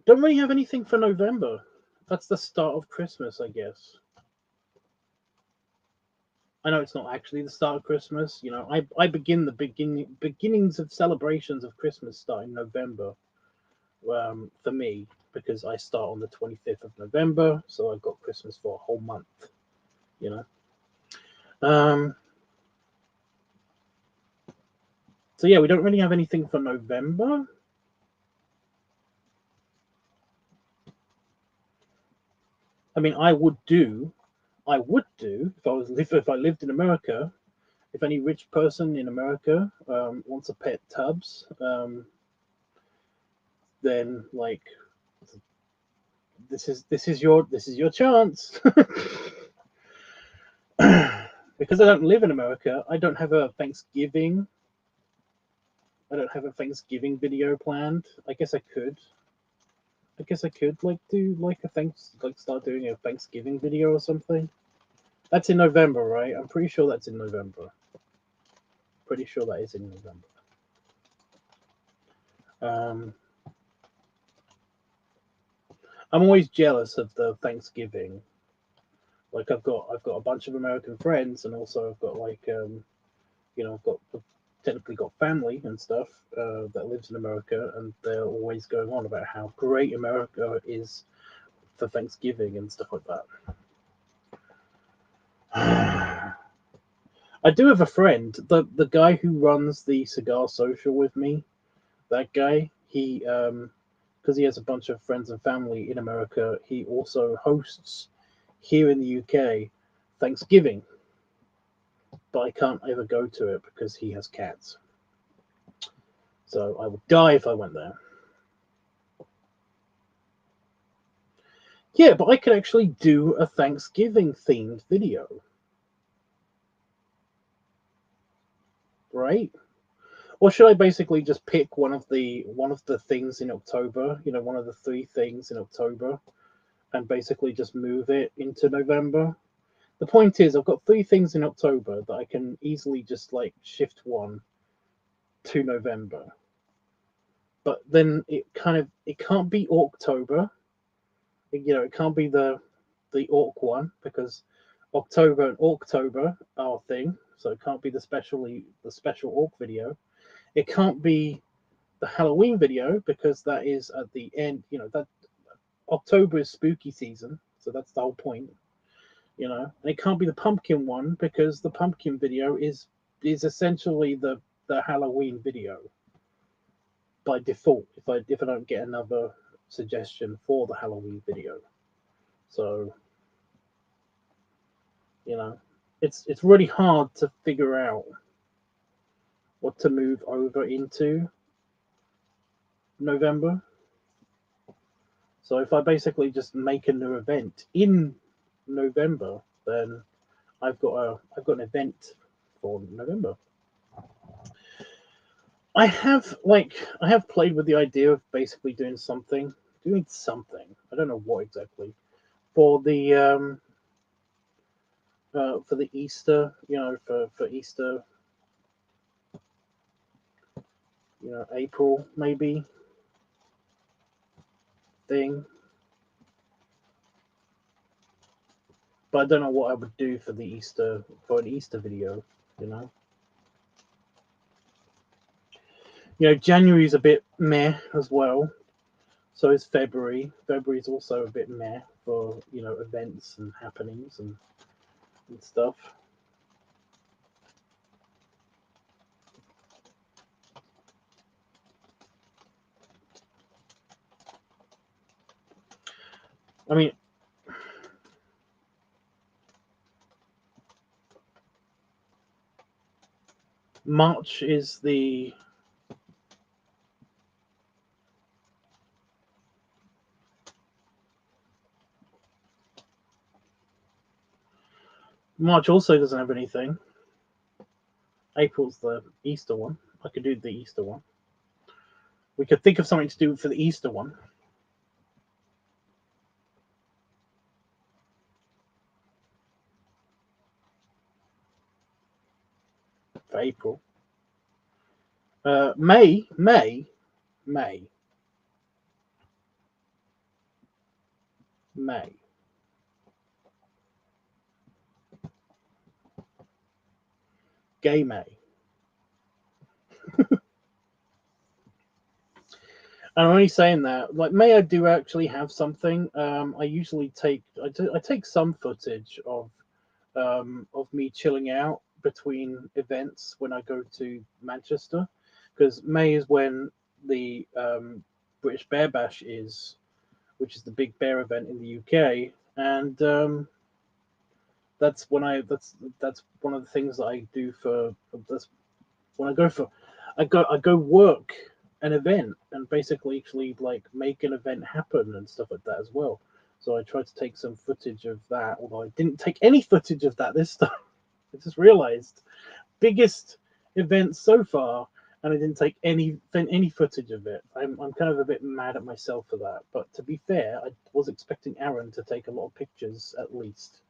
Don't really have anything for November. That's the start of Christmas, I guess. I know it's not actually the start of Christmas. You know, I begin the beginnings of celebrations of Christmas start in November. For me, because I start on the 25th of November, so I've got Christmas for a whole month. You know. So yeah, we don't really have anything for November. I mean, I would do if I lived in America. If any rich person in America wants a pet Tubbs, then like this is your chance. Because I don't live in America, I don't have a Thanksgiving. I don't have a Thanksgiving video planned. I guess I could. Like do like start doing a Thanksgiving video or something. That's in November, right? I'm pretty sure that's in November. Pretty sure that is in November. I'm always jealous of the Thanksgiving. Like I've got a bunch of American friends, and also I've got like I've technically got family and stuff that lives in America, and they're always going on about how great America is for Thanksgiving and stuff like that. I do have a friend, the guy who runs the Cigar Social with me. That guy, he because he has a bunch of friends and family in America, he also hosts here in the UK Thanksgiving, but I can't ever go to it because he has cats. So I would die if I went there. Yeah, but I could actually do a Thanksgiving themed video. Right? Or should I basically just pick one of the things in October, one of the 3 things in October, and basically just move it into November? The point is, I've got 3 things in October that I can easily just like shift one to November. But then it can't be October. It can't be the Orc one because October and October are a thing, so it can't be the special Orc video. It can't be the Halloween video because that is at the end. That October is spooky season, so that's the whole point. And it can't be the pumpkin one because the pumpkin video is essentially the Halloween video by default. If I don't get another suggestion for the Halloween video, so it's really hard to figure out what to move over into November. So if I basically just make a new event in November, then I've got an event for November. I have played with the idea of basically doing something. I don't know what exactly for the Easter. For Easter. April maybe thing. But I don't know what I would do for an Easter video. January's a bit meh as well. So is February. February's also a bit meh for events and happenings and stuff. I mean, March is the March also doesn't have anything. April's the Easter one. I could do the Easter one. We could think of something to do for the Easter one. For April. May. May. Gay May. And I'm only saying that, like, May I do actually have something. I usually take I take some footage of me chilling out between events when I go to Manchester, because May is when the British Bear Bash is, which is the big bear event in the UK, and that's when that's one of the things that I do for that's when I go work an event and basically actually like make an event happen and stuff like that as well. So I tried to take some footage of that, although I didn't take any footage of that this time. I just realized biggest event so far, and I didn't take any footage of it. I'm kind of a bit mad at myself for that. But to be fair, I was expecting Aaron to take a lot of pictures at least.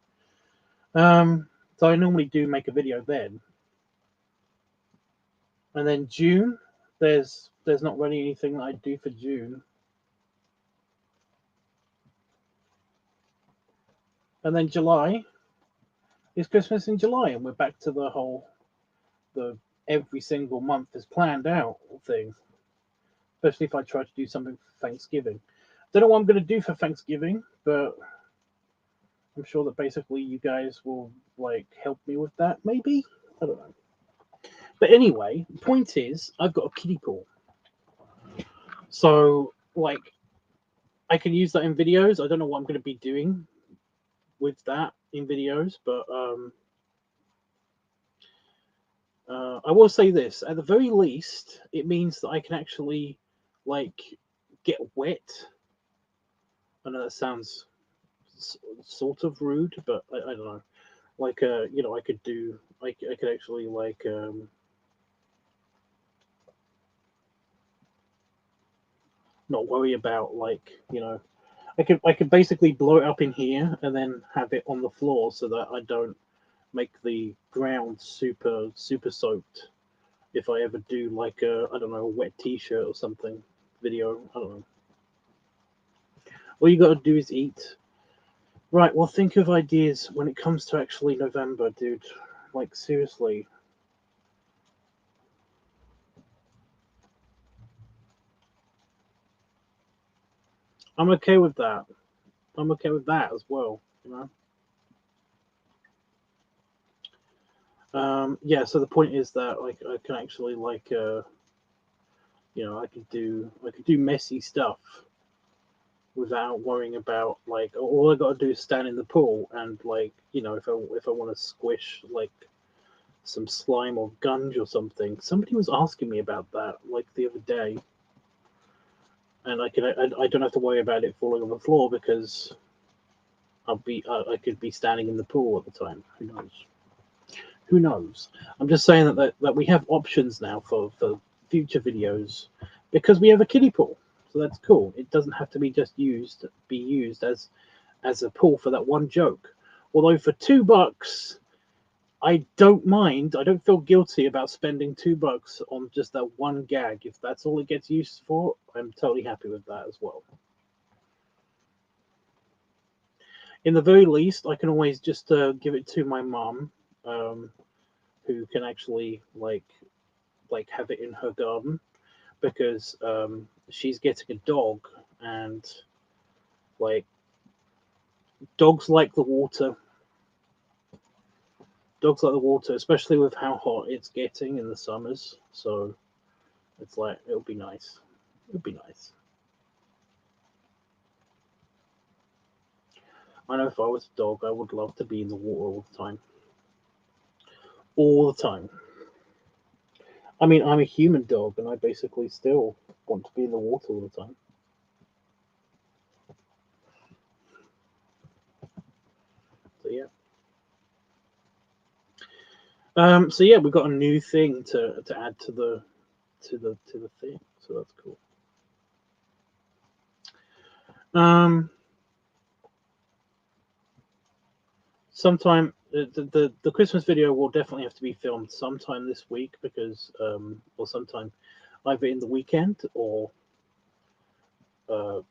So I normally do make a video then. And then June, there's not really anything that I do for June. And then July is Christmas in July, and we're back to the whole the every single month is planned out thing. Especially if I try to do something for Thanksgiving. Don't know what I'm going to do for Thanksgiving, but I'm sure that basically you guys will like help me with that. Maybe, I don't know. But anyway, the point is, I've got a kiddie pool, so like I can use that in videos. I don't know what I'm going to be doing with that in videos, but I will say this: at the very least, it means that I can actually like get wet. I know that sounds sort of rude, but I don't know. Like you know, I could do I could actually like not worry about like, you know, I could basically blow it up in here and then have it on the floor so that I don't make the ground super soaked if I ever do like a, I don't know, a wet t-shirt or something video. I don't know. All you gotta do is eat. Right, well, think of ideas when it comes to actually November, dude. Like, seriously. I'm okay with that. I'm okay with that as well, you know? Yeah, so the point is that like I can actually like you know, I could do messy stuff without worrying about like all I gotta do is stand in the pool and like, you know, if I want to squish like some slime or gunge or something. Somebody was asking me about that like the other day, and I don't have to worry about it falling on the floor because I could be standing in the pool at the time. Who knows? Who knows? I'm just saying that we have options now for future videos because we have a kiddie pool, so that's cool. It doesn't have to be just be used as a pool for that one joke. Although for $2, I don't mind. I don't feel guilty about spending $2 on just that one gag. If that's all it gets used for, I'm totally happy with that as well. In the very least, I can always just give it to my mom, who can actually like have it in her garden because she's getting a dog, and like dogs like the water. Dogs like the water, especially with how hot it's getting in the summers. So it's like it'll be nice. It'll be nice. I know if I was a dog, I would love to be in the water all the time. All the time. I mean, I'm a human dog, and I basically still want to be in the water all the time. So yeah. So yeah, we've got a new thing to add to the thing. So that's cool. Sometime the Christmas video will definitely have to be filmed sometime this week because or sometime either in the weekend or a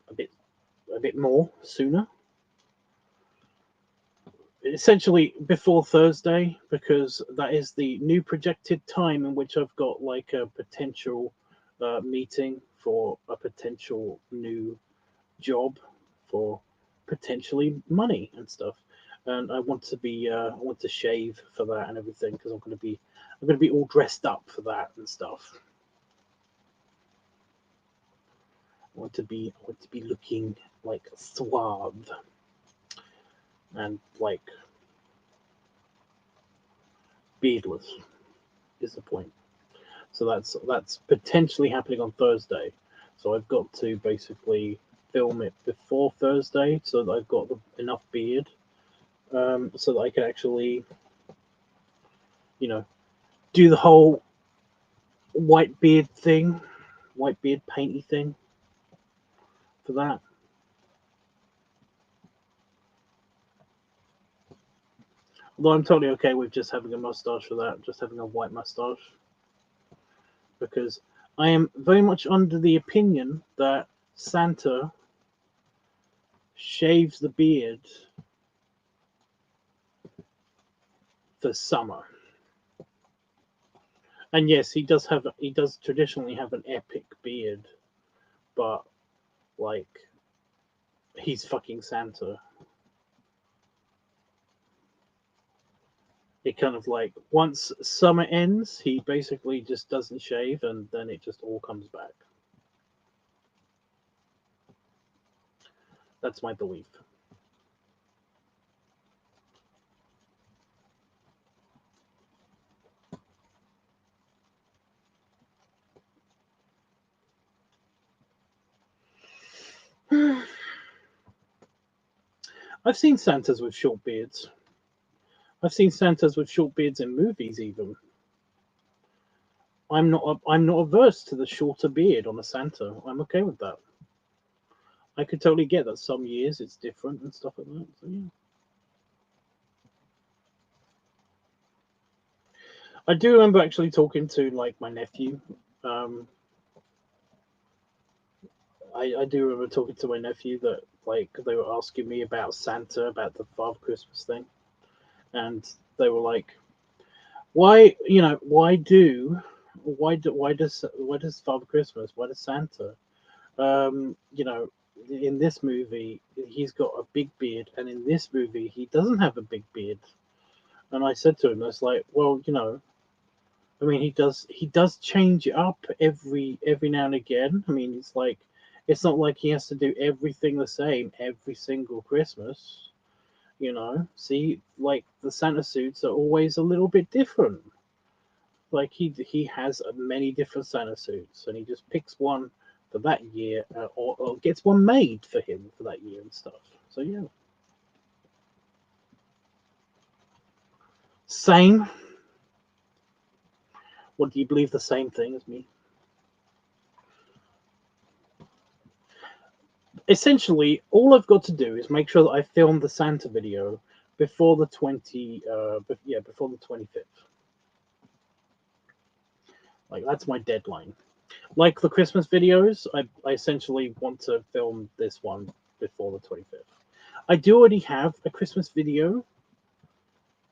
bit more sooner. essentially before Thursday, because that is the new projected time in which I've got like a potential meeting for a potential new job for potentially money and stuff. And I want to shave for that and everything, because I'm going to be all dressed up for that and stuff. I want to be looking like suave and like beardless is the point. So that's potentially happening on Thursday. So I've got to basically film it before Thursday so that I've got enough beard, so that I can actually, do the whole white beard painty thing for that. Although I'm totally okay with just having a mustache for that, just having a white mustache. Because I am very much under the opinion that Santa shaves the beard for summer. And yes, he does traditionally have an epic beard, but like, he's fucking Santa. It kind of like, once summer ends, he basically just doesn't shave, and then it just all comes back. That's my belief. I've seen Santas with short beards. I've seen Santas with short beards in movies even. I'm not averse to the shorter beard on a Santa. I'm okay with that. I could totally get that some years it's different and stuff like that. So yeah. I do remember actually talking to like my nephew. I do remember talking to my nephew that like they were asking me about Santa, about the Father Christmas thing, and they were like, why does Father Christmas, why does Santa, in this movie he's got a big beard, and in this movie he doesn't have a big beard. And I said to him, it's like, well, I mean, he does change it up every now and again. I mean, it's like, it's not like he has to do everything the same every single Christmas. See, like the Santa suits are always a little bit different. Like he has many different Santa suits, and he just picks one for that year, or gets one made for him for that year and stuff. So yeah, same. What, do you believe the same thing as me? Essentially, all I've got to do is make sure that I film the Santa video before the 25th. Like, that's my deadline. Like the Christmas videos, I essentially want to film this one before the 25th. I do already have a Christmas video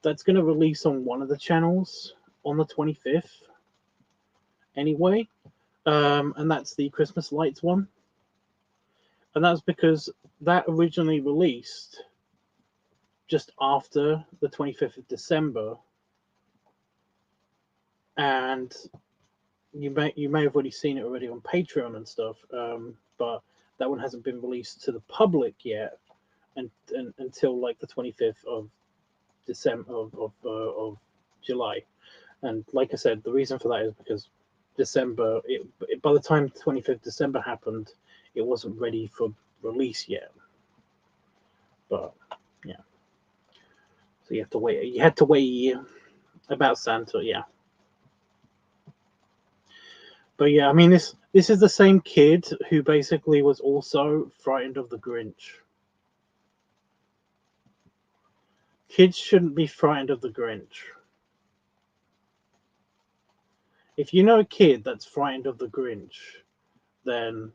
that's going to release on one of the channels on the 25th anyway, and that's the Christmas lights one. And that's because that originally released just after the 25th of December, and you may have already seen it already on Patreon and stuff, but that one hasn't been released to the public yet, and until like the 25th of December of July. And like I said, the reason for that is because December, by the time 25th December happened, it wasn't ready for release yet. But yeah, so you have to wait. You had to wait a year. About Santa, yeah. But yeah, I mean, this is the same kid who basically was also frightened of the Grinch. Kids shouldn't be frightened of the Grinch. If you know a kid that's frightened of the Grinch, then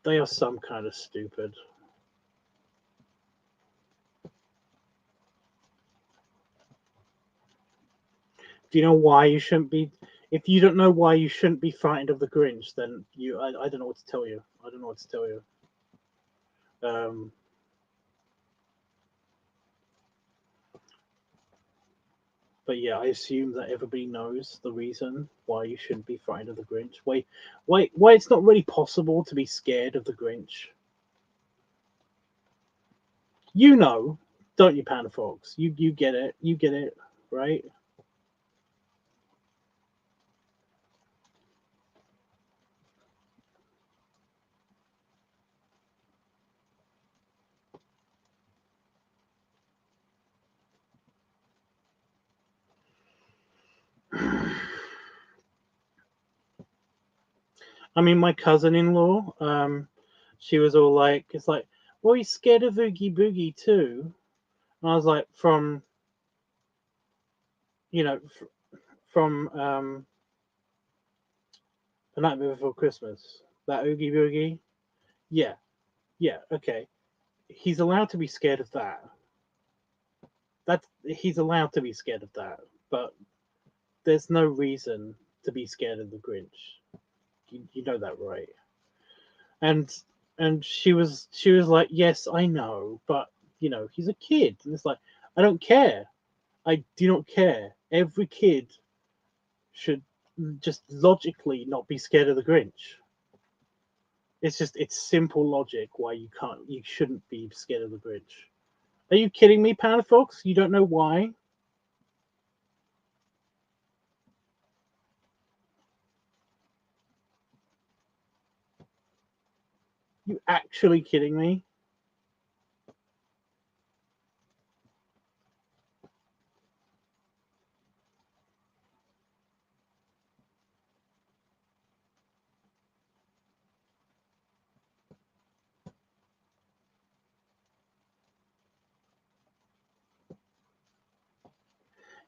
they are some kind of stupid. Do you know why you shouldn't be? If you don't know why you shouldn't be frightened of the Grinch, then I don't know what to tell you. I don't know what to tell you. But yeah, I assume that everybody knows the reason why you shouldn't be frightened of the Grinch. Why it's not really possible to be scared of the Grinch. You know, don't you, Panda Fox? You get it. You get it, right? I mean, my cousin-in-law, she was all like, it's like, well, he's scared of Oogie Boogie too. And I was like, you know, from The Nightmare Before Christmas, that Oogie Boogie. Yeah, yeah, okay. He's allowed to be scared of that. He's allowed to be scared of that, but there's no reason to be scared of the Grinch. You know that, right? And she was like, yes, I know, but he's a kid, and it's like, I don't care. I do not care. Every kid should just logically not be scared of the Grinch. It's simple logic why you shouldn't be scared of the Grinch. Are you kidding me, Panda Fox? You don't know why? You actually kidding me?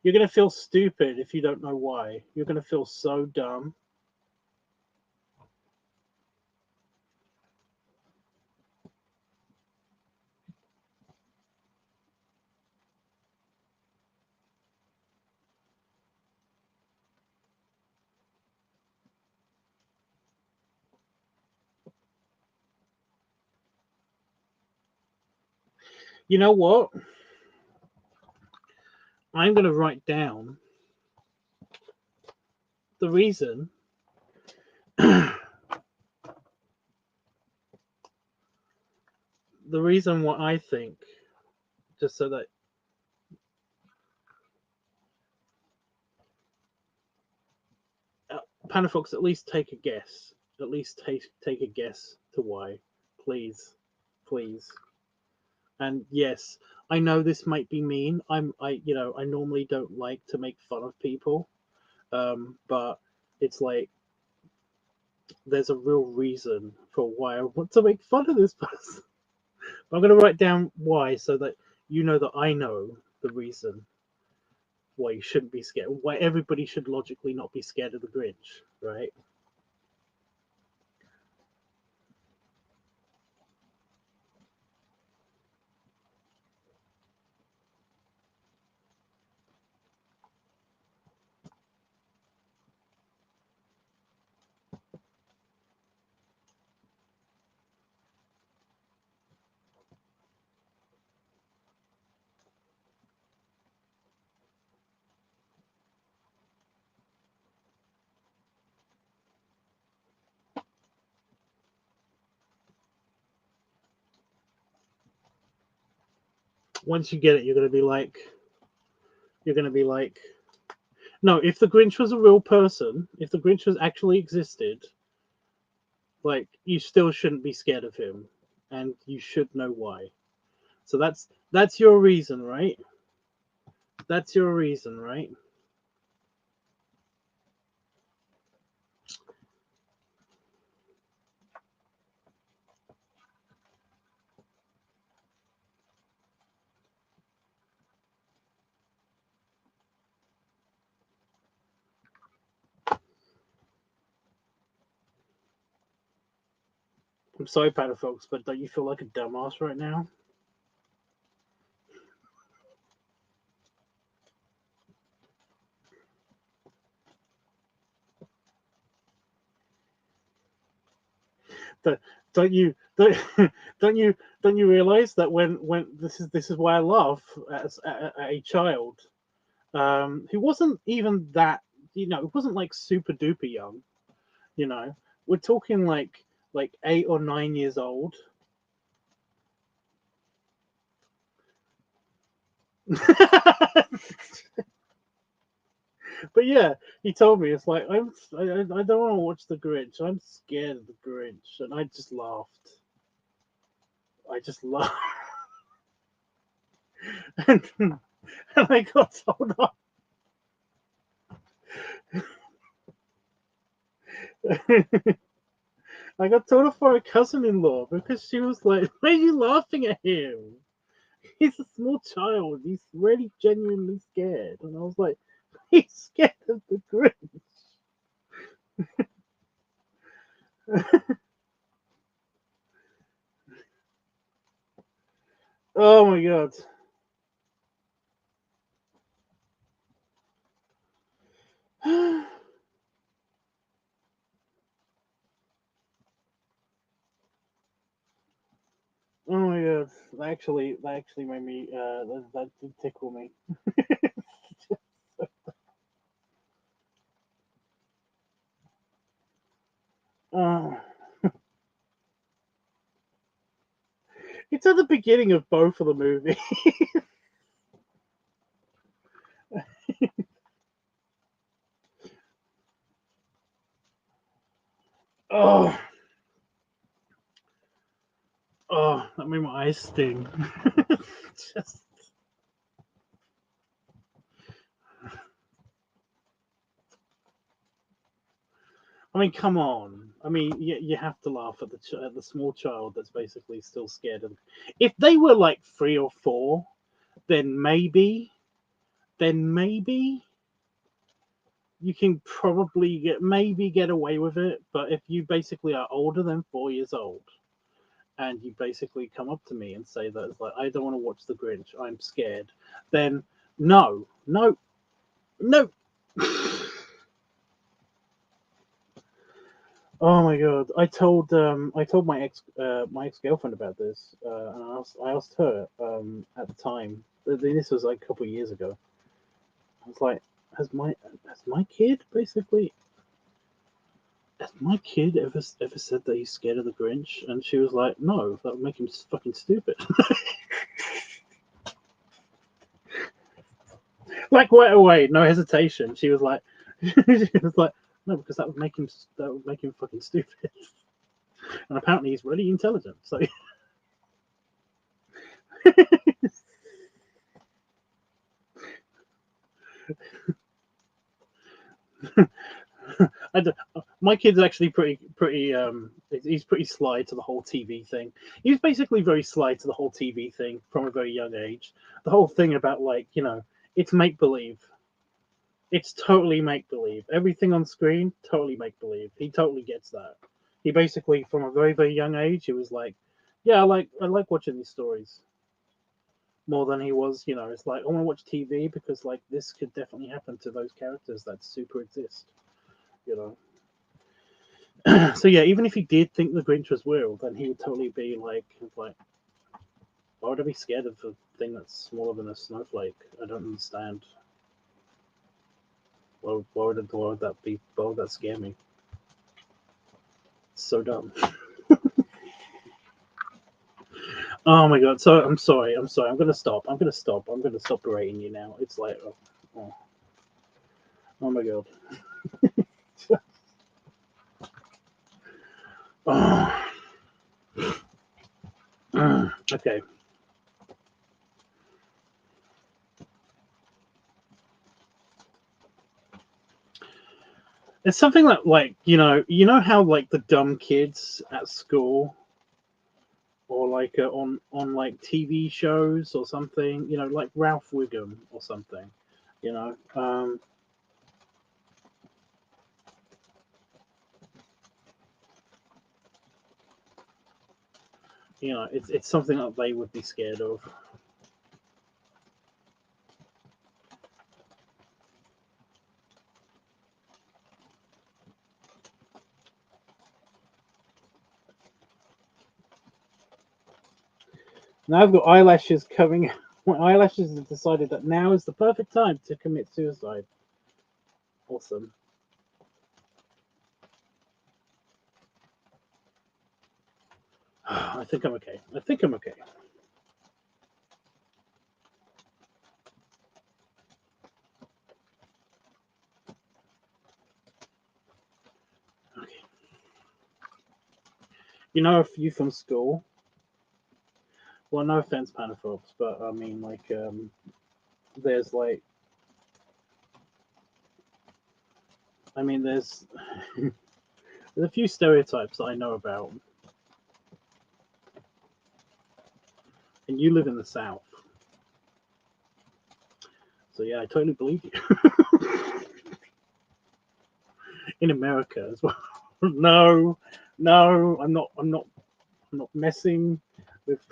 You're gonna feel stupid if you don't know why. You're gonna feel so dumb. You know what? I'm gonna write down the reason the reason what I think, just so that Panda Fox, at least take a guess. At least take a guess to why, please, please. And yes, I know this might be mean. I normally don't like to make fun of people, but it's like there's a real reason for why I want to make fun of this person. But I'm gonna write down why so that you know that I know the reason why you shouldn't be scared. Why everybody should logically not be scared of the Grinch, right? Once you get it, you're gonna be like, no. If the Grinch was a real person, if the Grinch was actually existed, like you still shouldn't be scared of him, and you should know why. So that's your reason, right? That's your reason, right? I'm sorry, Panda folks, but don't you feel like a dumbass right now? don't, don't you don't, don't you don't you realize that when this is why I laugh at a child who wasn't even that, it wasn't like super duper young, we're talking like 8 or 9 years old. But yeah, he told me, it's like, I don't want to watch the Grinch. I'm scared of the Grinch, and I just laughed. I just laughed, and, and I got told off. I got told off by a cousin-in-law because she was like, "Why are you laughing at him? He's a small child. He's really genuinely scared." And I was like, "He's scared of the Grinch." Oh my god. Oh my god. That actually made me that did tickle me. Oh. It's at the beginning of both of the movie. Oh, oh, that made my eyes sting. Just, I mean, come on. I mean, you have to laugh at the small child that's basically still scared of. If they were like 3 or 4, then maybe you can probably get away with it. But if you basically are older than 4 years old, and you basically come up to me and say that it's like, I don't want to watch the Grinch, I'm scared, then no, no, no. Oh my god! I told my ex girlfriend about this, and I asked her at the time. This was like a couple of years ago. I was like, has my kid basically has my kid ever said that he's scared of the Grinch? And she was like, no, that would make him fucking stupid. Like right away, no hesitation. She was like, no, because that would make him fucking stupid. And apparently he's really intelligent. So my kid's actually pretty he's pretty sly to the whole TV thing. He's basically very sly to the whole TV thing from a very young age. The whole thing about, like, it's make believe. It's totally make believe. Everything on screen, totally make believe. He totally gets that. He basically, from a very very young age, he was like, yeah, I like watching these stories more than he was. It's like, I want to watch TV because, like, this could definitely happen to those characters that super exist. You know. So yeah, even if he did think the Grinch was real, then he would totally be like, why would I be scared of a thing that's smaller than a snowflake? I don't understand. Why would that scare me? It's so dumb. Oh my god. So I'm sorry. I'm sorry. I'm gonna stop. I'm gonna stop. I'm gonna stop berating you now. It's like, oh, oh my god. Oh. Okay. It's something that, like, how, like, the dumb kids at school, or like on like TV shows or something, like Ralph Wiggum or something, you know. It's something that they would be scared of. Now I've got eyelashes coming out. My eyelashes have decided that now is the perfect time to commit suicide. Awesome. I think I'm okay. I think I'm okay. Okay. You know a few from school. Well, no offense, panophobes, but I mean, like, there's like, I mean, there's there's a few stereotypes that I know about, and you live in the South, so yeah, I totally believe you. In America as well. No, no, I'm not. I'm not messing with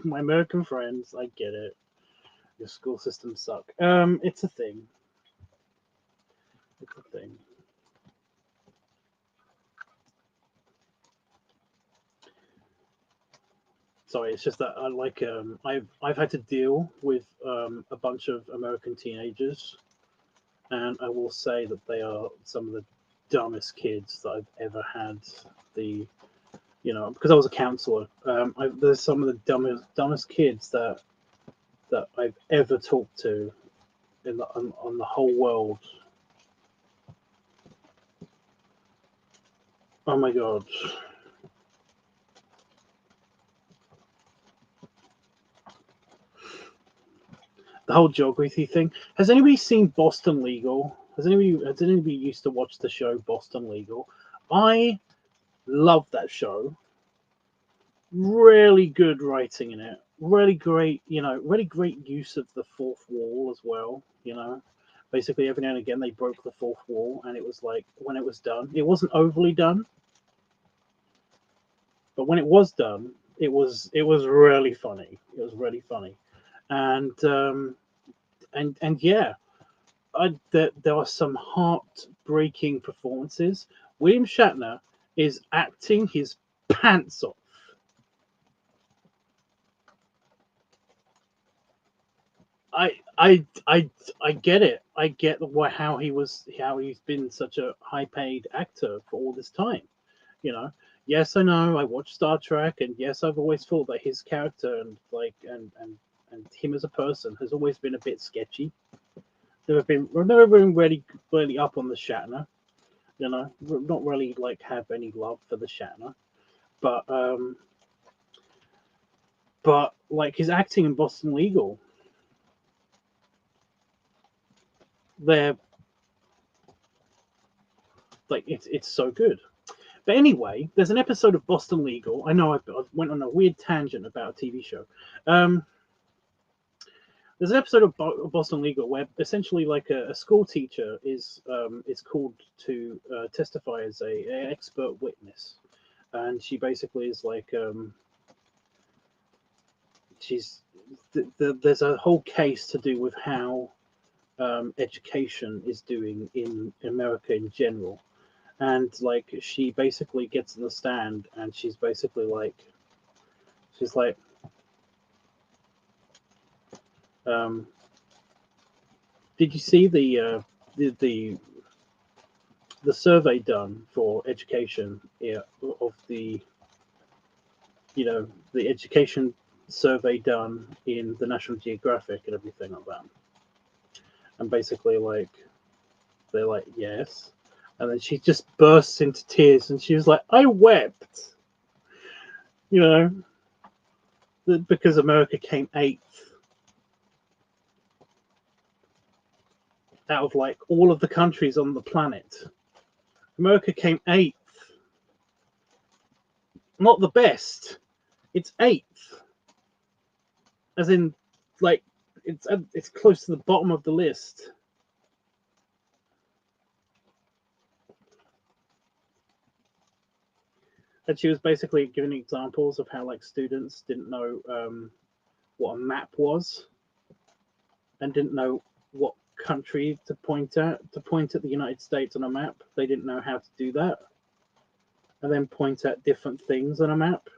my American friends. I get it. Your school systems suck. It's a thing. It's a thing. Sorry, it's just that I like I've had to deal with a bunch of American teenagers, and I will say that they are some of the dumbest kids that I've ever had. The because I was a counselor, there's some of the dumbest kids that I've ever talked to in on the whole world. Oh my god. The whole geography thing. Has anybody seen Boston Legal? Has anybody used to watch the show Boston Legal? I love that show. Really good writing in it. Really great, really great use of the fourth wall as well, Basically every now and again they broke the fourth wall and it was like when it was done, it wasn't overly done, but when it was done, it was really funny. It was really funny. And yeah, there are some heartbreaking performances. William Shatner is acting his pants off. I get it. I get how he's been such a high paid actor for all this time. You know, yes, I know. I watched Star Trek, and yes, I've always thought that his character and him as a person has always been a bit sketchy. We've never been really up on the Shatner. We're not really like have any love for the Shatner, but like his acting in Boston Legal, they're like it's so good. But anyway, there's an episode of Boston Legal. I know I went on a weird tangent about a TV show. Um, there's an episode of Boston Legal where essentially like a school teacher is called to testify as a expert witness, and she basically is like she's there's a whole case to do with how education is doing in America in general, and like she basically gets in the stand and she's like um, did you see the survey done for education, of the education survey done in the National Geographic and everything like that, and basically like they're like yes, and then she just bursts into tears and she was like, I wept, you know because America came eighth out of like all of the countries on the planet. America came eighth. Not the best. It's eighth. As in, like, it's close to the bottom of the list. And she was basically giving examples of how like students didn't know what a map was, and didn't know what country to point at the United States on a map. They didn't know how to do that. And then point at different things on a map.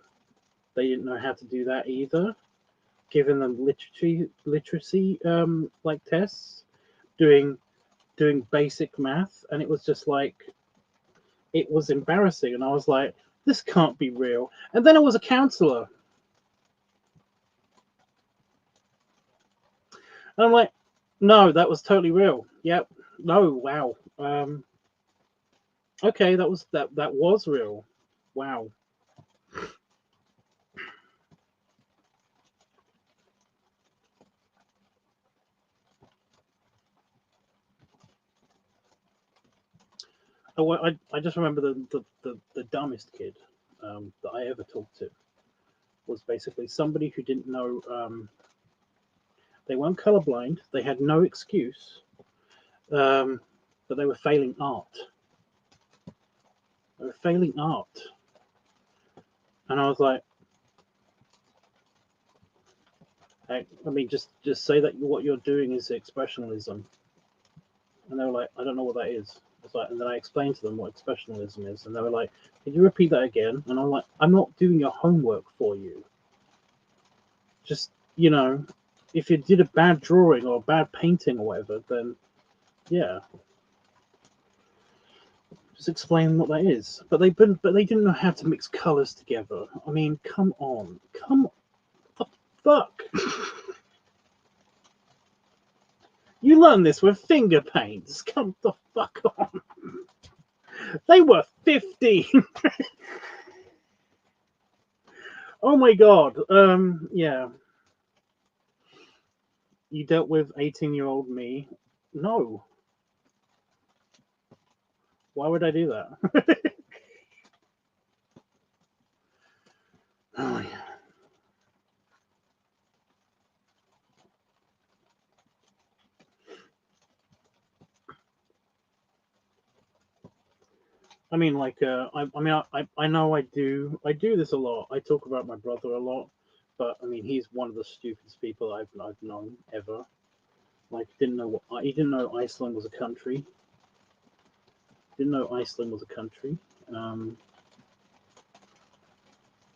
They didn't know how to do that either. giving them literacy like tests, doing basic math, and it was just like, it was embarrassing, and I was like, this can't be real. And then I was a counselor, and I'm like, no, that was totally real. Yep. No. Wow. Okay, that was real. Wow. I just remember the dumbest kid that I ever talked to was basically somebody who didn't know. They weren't colorblind. They had no excuse, but they were failing art. They were failing art, and I was like, I mean, just say that what you're doing is expressionism, and they were like, I don't know what that is. It's like, and then I explained to them what expressionism is, and they were like, "Can you repeat that again?" And I'm like, "I'm not doing your homework for you. Just, if you did a bad drawing or a bad painting or whatever, then yeah, just explain what that is." But they didn't know how to mix colors together. I mean, come on, the fuck. You learn this with finger paints. Come the fuck on. They were 15. Oh my god. Yeah. You dealt with 18-year-old me? No. Why would I do that? Oh yeah. I mean, like, I know I do this a lot. I talk about my brother a lot, but I mean, he's one of the stupidest people I've known ever. Like, he didn't know Iceland was a country. Didn't know Iceland was a country.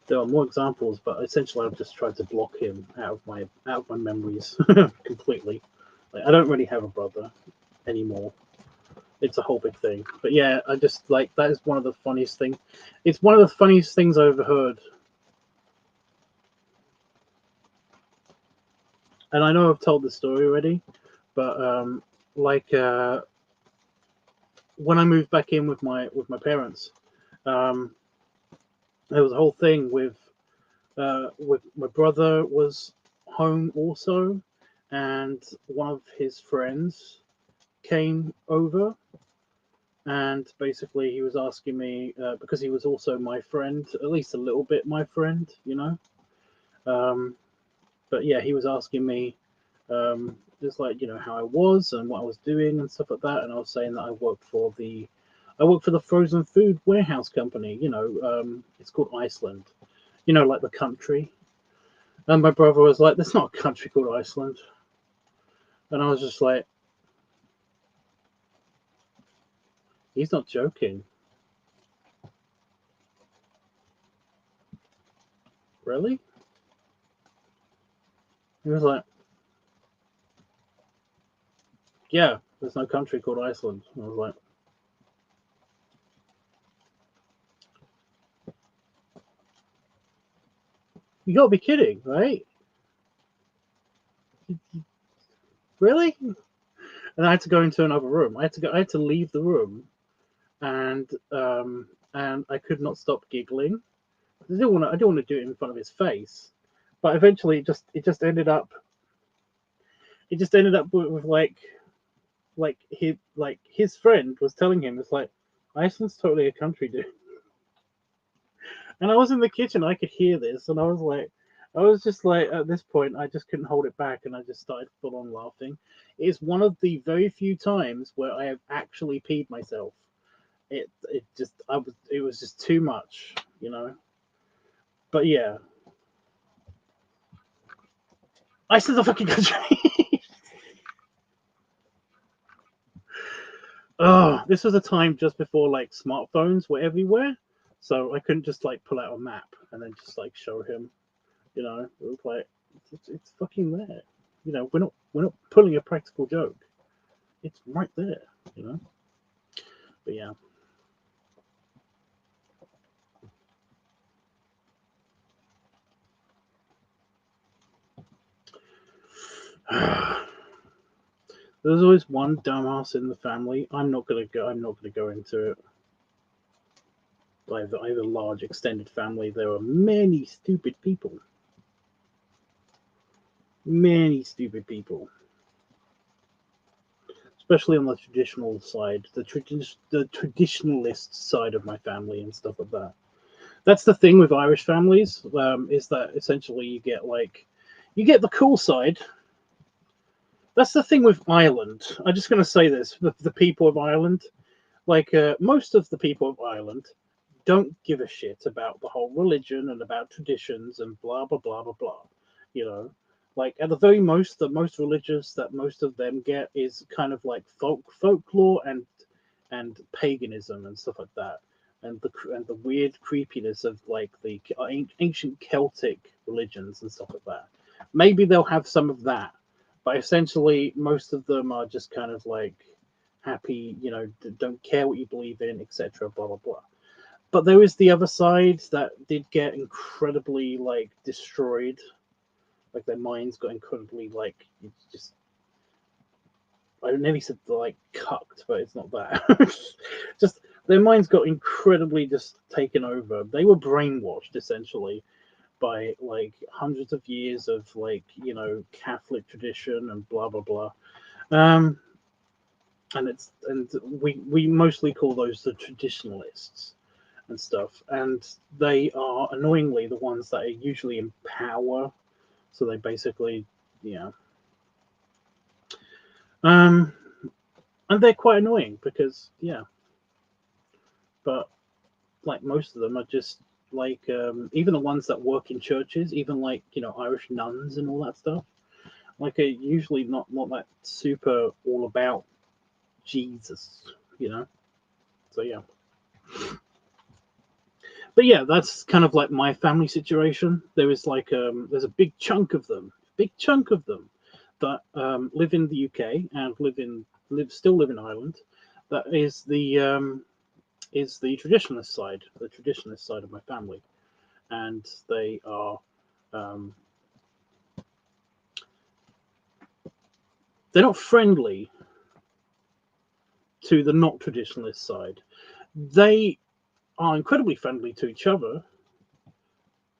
There are more examples, but essentially, I've just tried to block him out of my memories completely. Like, I don't really have a brother anymore. It's a whole big thing. But yeah, I just like, that is one of the funniest things. It's one of the funniest things I overheard. And I know I've told this story already, but when I moved back in with my parents, there was a whole thing with my brother was home also, and one of his friends came over, and basically he was asking me, because he was also my friend, at least a little bit my friend, but yeah, he was asking me just like, how I was and what I was doing and stuff like that, and I was saying that I work for the frozen food warehouse company. It's called Iceland, like the country. And my brother was like, "There's not a country called Iceland," and I was just like, he's not joking. Really? He was like, "Yeah, there's no country called Iceland." And I was like, "You gotta be kidding, right? Really?" And I had to go into another room. I had to leave the room, and I could not stop giggling. I didn't want to do it in front of his face, but eventually it just ended up with his friend was telling him, it's like, Iceland's totally a country, dude. And I was in the kitchen, I could hear this, and I was just like, at this point, I just couldn't hold it back, and I just started full on laughing. It's one of the very few times where I have actually peed myself. It was just too much, But yeah, Iceland's a fucking country. Oh, this was a time just before like smartphones were everywhere, so I couldn't just like pull out a map and then just like show him. It was like, It's fucking there. You know, we're not pulling a practical joke. It's right there. You know. But yeah. There's always one dumbass in the family. I'm not gonna go into it. I have a large extended family. There are many stupid people. Many stupid people. Especially on the traditional side, the traditionalist side of my family and stuff like that. That's the thing with Irish families, is that essentially you get the cool side. That's the thing with Ireland. I'm just going to say this: the people of Ireland, most of the people of Ireland, don't give a shit about the whole religion and about traditions and blah blah blah blah blah. You know, at the very most, the most religious that most of them get is kind of like folklore and paganism and stuff like that, and the weird creepiness of the ancient Celtic religions and stuff like that. Maybe they'll have some of that, but essentially most of them are just kind of happy, don't care what you believe in, etc. Blah blah blah. But there is the other side that did get incredibly destroyed. Their minds got incredibly just, I nearly said cucked, but it's not that. Just their minds got incredibly just taken over. They were brainwashed essentially by hundreds of years of Catholic tradition and blah blah blah. And we mostly call those the traditionalists and stuff, and they are annoyingly the ones that are usually in power. So they basically, and they're quite annoying because, but most of them are just even the ones that work in churches, even Irish nuns and all that stuff, are usually not that super all about Jesus, So yeah. But yeah, that's kind of my family situation. There is there's a big chunk of them that live in the UK and still live in Ireland. That is the traditionalist side of my family, and they are they're not friendly to the not traditionalist side. They are incredibly friendly to each other,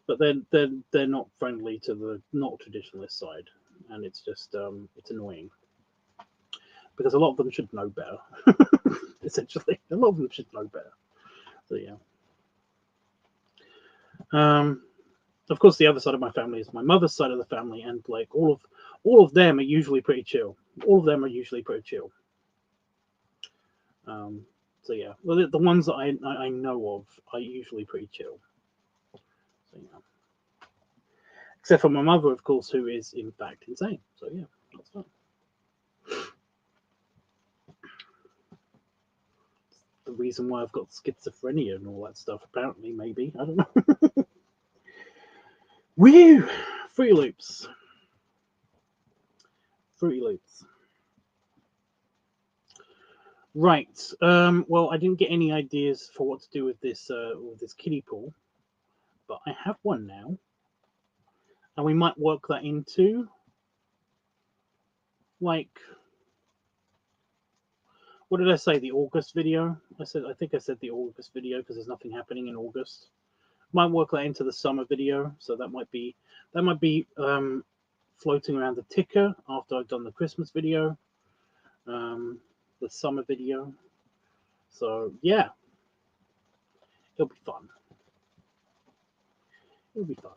but they're not friendly to the not traditionalist side, and it's just it's annoying because a lot of them should know better. Essentially, a lot of them should know better. So yeah. Of course, the other side of my family is my mother's side of the family, and all of them are usually pretty chill. All of them are usually pretty chill. So yeah, well, the ones that I know of are usually pretty chill. So yeah. Except for my mother, of course, who is in fact insane. So yeah, that's fine. The reason why I've got schizophrenia and all that stuff, apparently, maybe. I don't know. Woo! Fruity Loops. Fruity Loops. Right. Well, I didn't get any ideas for what to do with this kiddie pool, but I have one now, and we might work that into what did I say? The August video. I think I said the August video because there's nothing happening in August. Might work that into the summer video, so that might be floating around the ticker after I've done the Christmas video, the summer video. So yeah, it'll be fun. It'll be fun.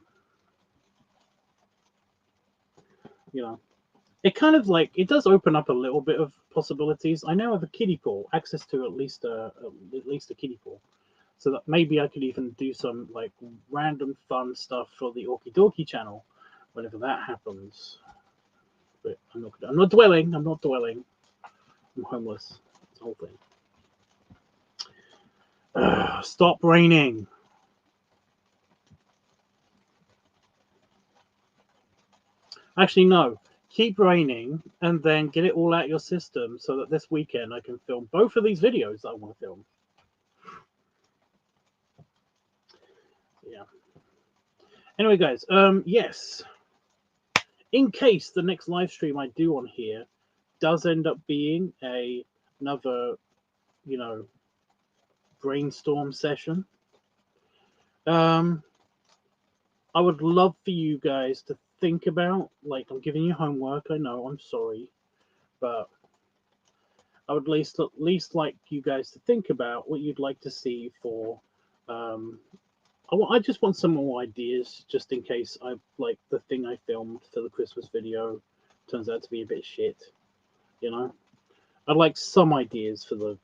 It kind of it does open up a little bit of possibilities. I now have a kiddie pool, access to at least a kiddie pool, so that maybe I could even do some random fun stuff for the Orky Dorky channel whenever that happens. But I'm not dwelling. I'm homeless. It's the whole thing. Stop raining. Actually, no. Keep raining and then get it all out your system so that this weekend I can film both of these videos that I want to film. Yeah. Anyway, guys, yes. In case the next live stream I do on here does end up being another, you know, brainstorm session, I would love for you guys to think about, like, I'm giving you homework, I know, I'm sorry, but I would at least like you guys to think about what you'd like to see for, I just want some more ideas, just in case like the thing I filmed for the Christmas video turns out to be a bit shit, you know? I'd like some ideas for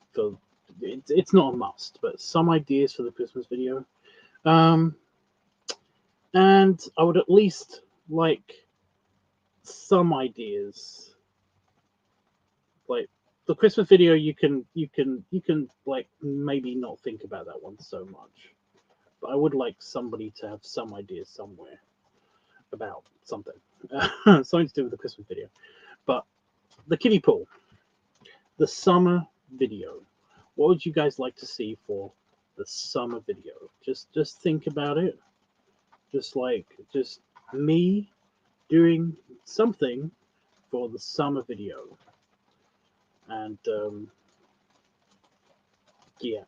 it's not a must, but some ideas for the Christmas video. And I would at least like some ideas. Like the Christmas video, you can like maybe not think about that one so much. But I would like somebody to have some ideas somewhere about something. Something to do with the Christmas video. But the kiddie pool, the summer video. What would you guys like to see for the summer video? Just think about it. Just me doing something for the summer video. And yeah,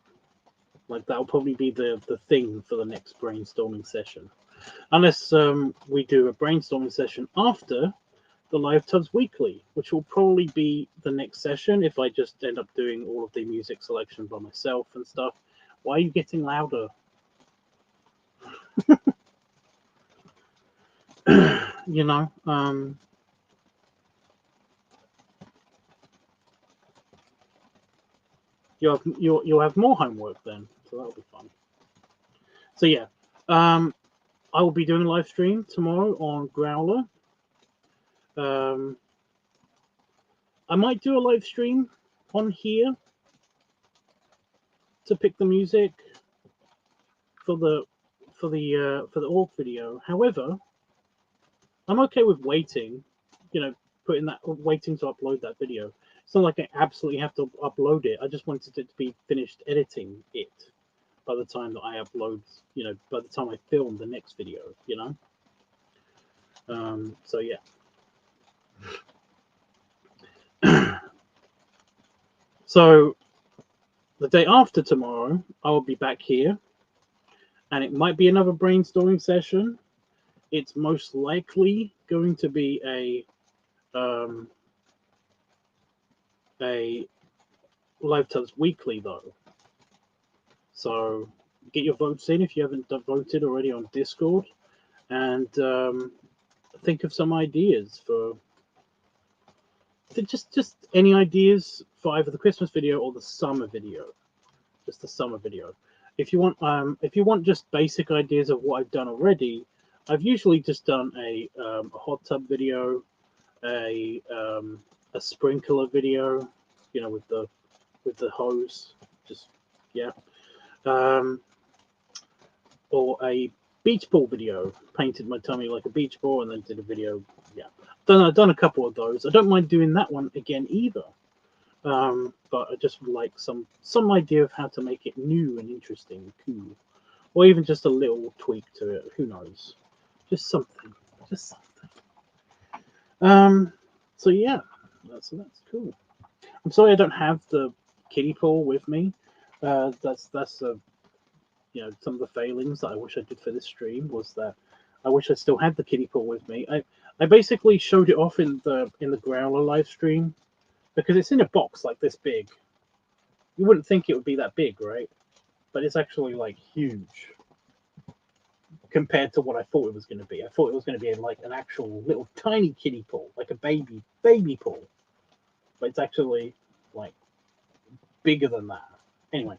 like that'll probably be the thing for the next brainstorming session, unless we do a brainstorming session after the LiveTUBBS weekly, which will probably be the next session if I just end up doing all of the music selection by myself and stuff. Why are you getting louder? You know, you'll have more homework then, so that'll be fun. So yeah, I will be doing a live stream tomorrow on Growler. I might do a live stream on here to pick the music for the org video. However, I'm okay with waiting, you know, waiting to upload that video. It's not like I absolutely have to upload it. I just wanted it to be finished editing it by the time that I upload, you know, by the time I film the next video, you know. So yeah. So the day after tomorrow, I will be back here, and it might be another brainstorming session. It's most likely going to be a LiveTUBBS weekly though. So get your votes in if you haven't voted already on Discord, and think of some ideas for just any ideas for either the Christmas video or the summer video. Just the summer video. If you want just basic ideas of what I've done already, I've usually just done a hot tub video, a sprinkler video, you know, with the hose, just yeah, or a beach ball video. Painted my tummy like a beach ball and then did a video. Yeah, I've done a couple of those. I don't mind doing that one again either. But I just would like some idea of how to make it new and interesting and cool, or even just a little tweak to it. Who knows? Just something. So yeah, that's cool. I'm sorry I don't have the kiddie pool with me. That's you know, some of the failings that I wish I did for this stream was that I wish I still had the kiddie pool with me. I basically showed it off in the Growler live stream because it's in a box like this big. You wouldn't think it would be that big, right? But it's actually like huge compared to what I thought it was going to be. I thought it was going to be like an actual little tiny kiddie pool, like a baby pool. But it's actually like bigger than that. Anyway.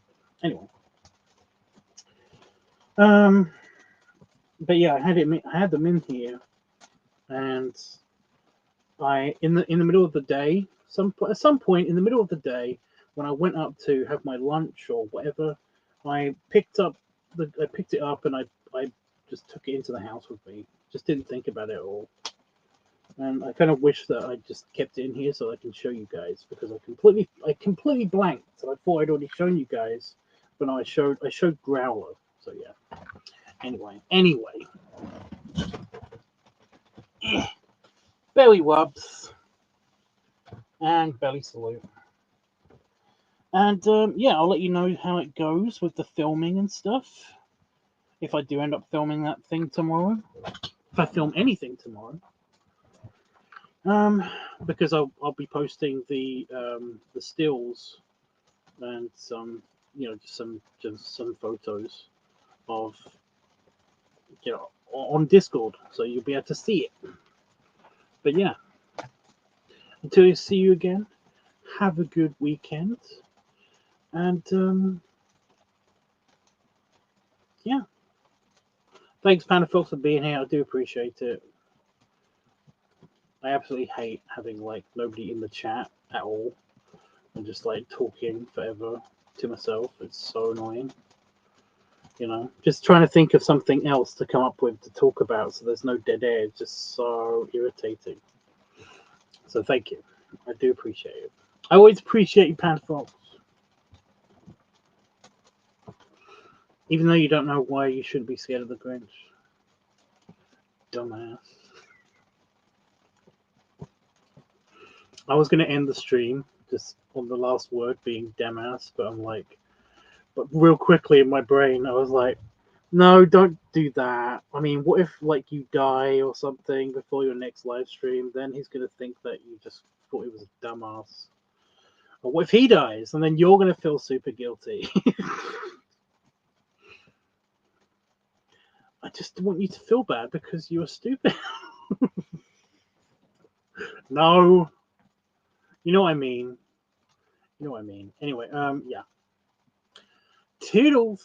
But yeah, I had them in here, and in the middle of the day, at some point in the middle of the day, when I went up to have my lunch or whatever, I picked it up and I just took it into the house with me. Just didn't think about it at all. And I kind of wish that I just kept it in here so I can show you guys, because I completely blanked. And I thought I'd already shown you guys, but no, I showed Growler. So yeah. Anyway, belly rubs and belly salute. And yeah, I'll let you know how it goes with the filming and stuff. If I do end up filming that thing tomorrow, if I film anything tomorrow, because I'll be posting the stills and some, just some photos of, on Discord, so you'll be able to see it. But yeah, until I see you again, have a good weekend, and yeah, thanks Panda Fox for being here. I do appreciate it. I absolutely hate having like nobody in the chat at all and just like talking forever to myself. It's so annoying. Just trying to think of something else to come up with to talk about so there's no dead air. It's just so irritating. So thank you. I do appreciate it. I always appreciate you, Panda Fox. Even though you don't know why you shouldn't be scared of the Grinch. Dumbass. I was going to end the stream just on the last word being dumbass, but but real quickly in my brain, I was like, no, don't do that. I mean, what if like you die or something before your next live stream? Then he's going to think that you just thought he was a dumbass. Or what if he dies and then you're going to feel super guilty? I just want you to feel bad because you were stupid. No. You know what I mean. Anyway, yeah. Toodles.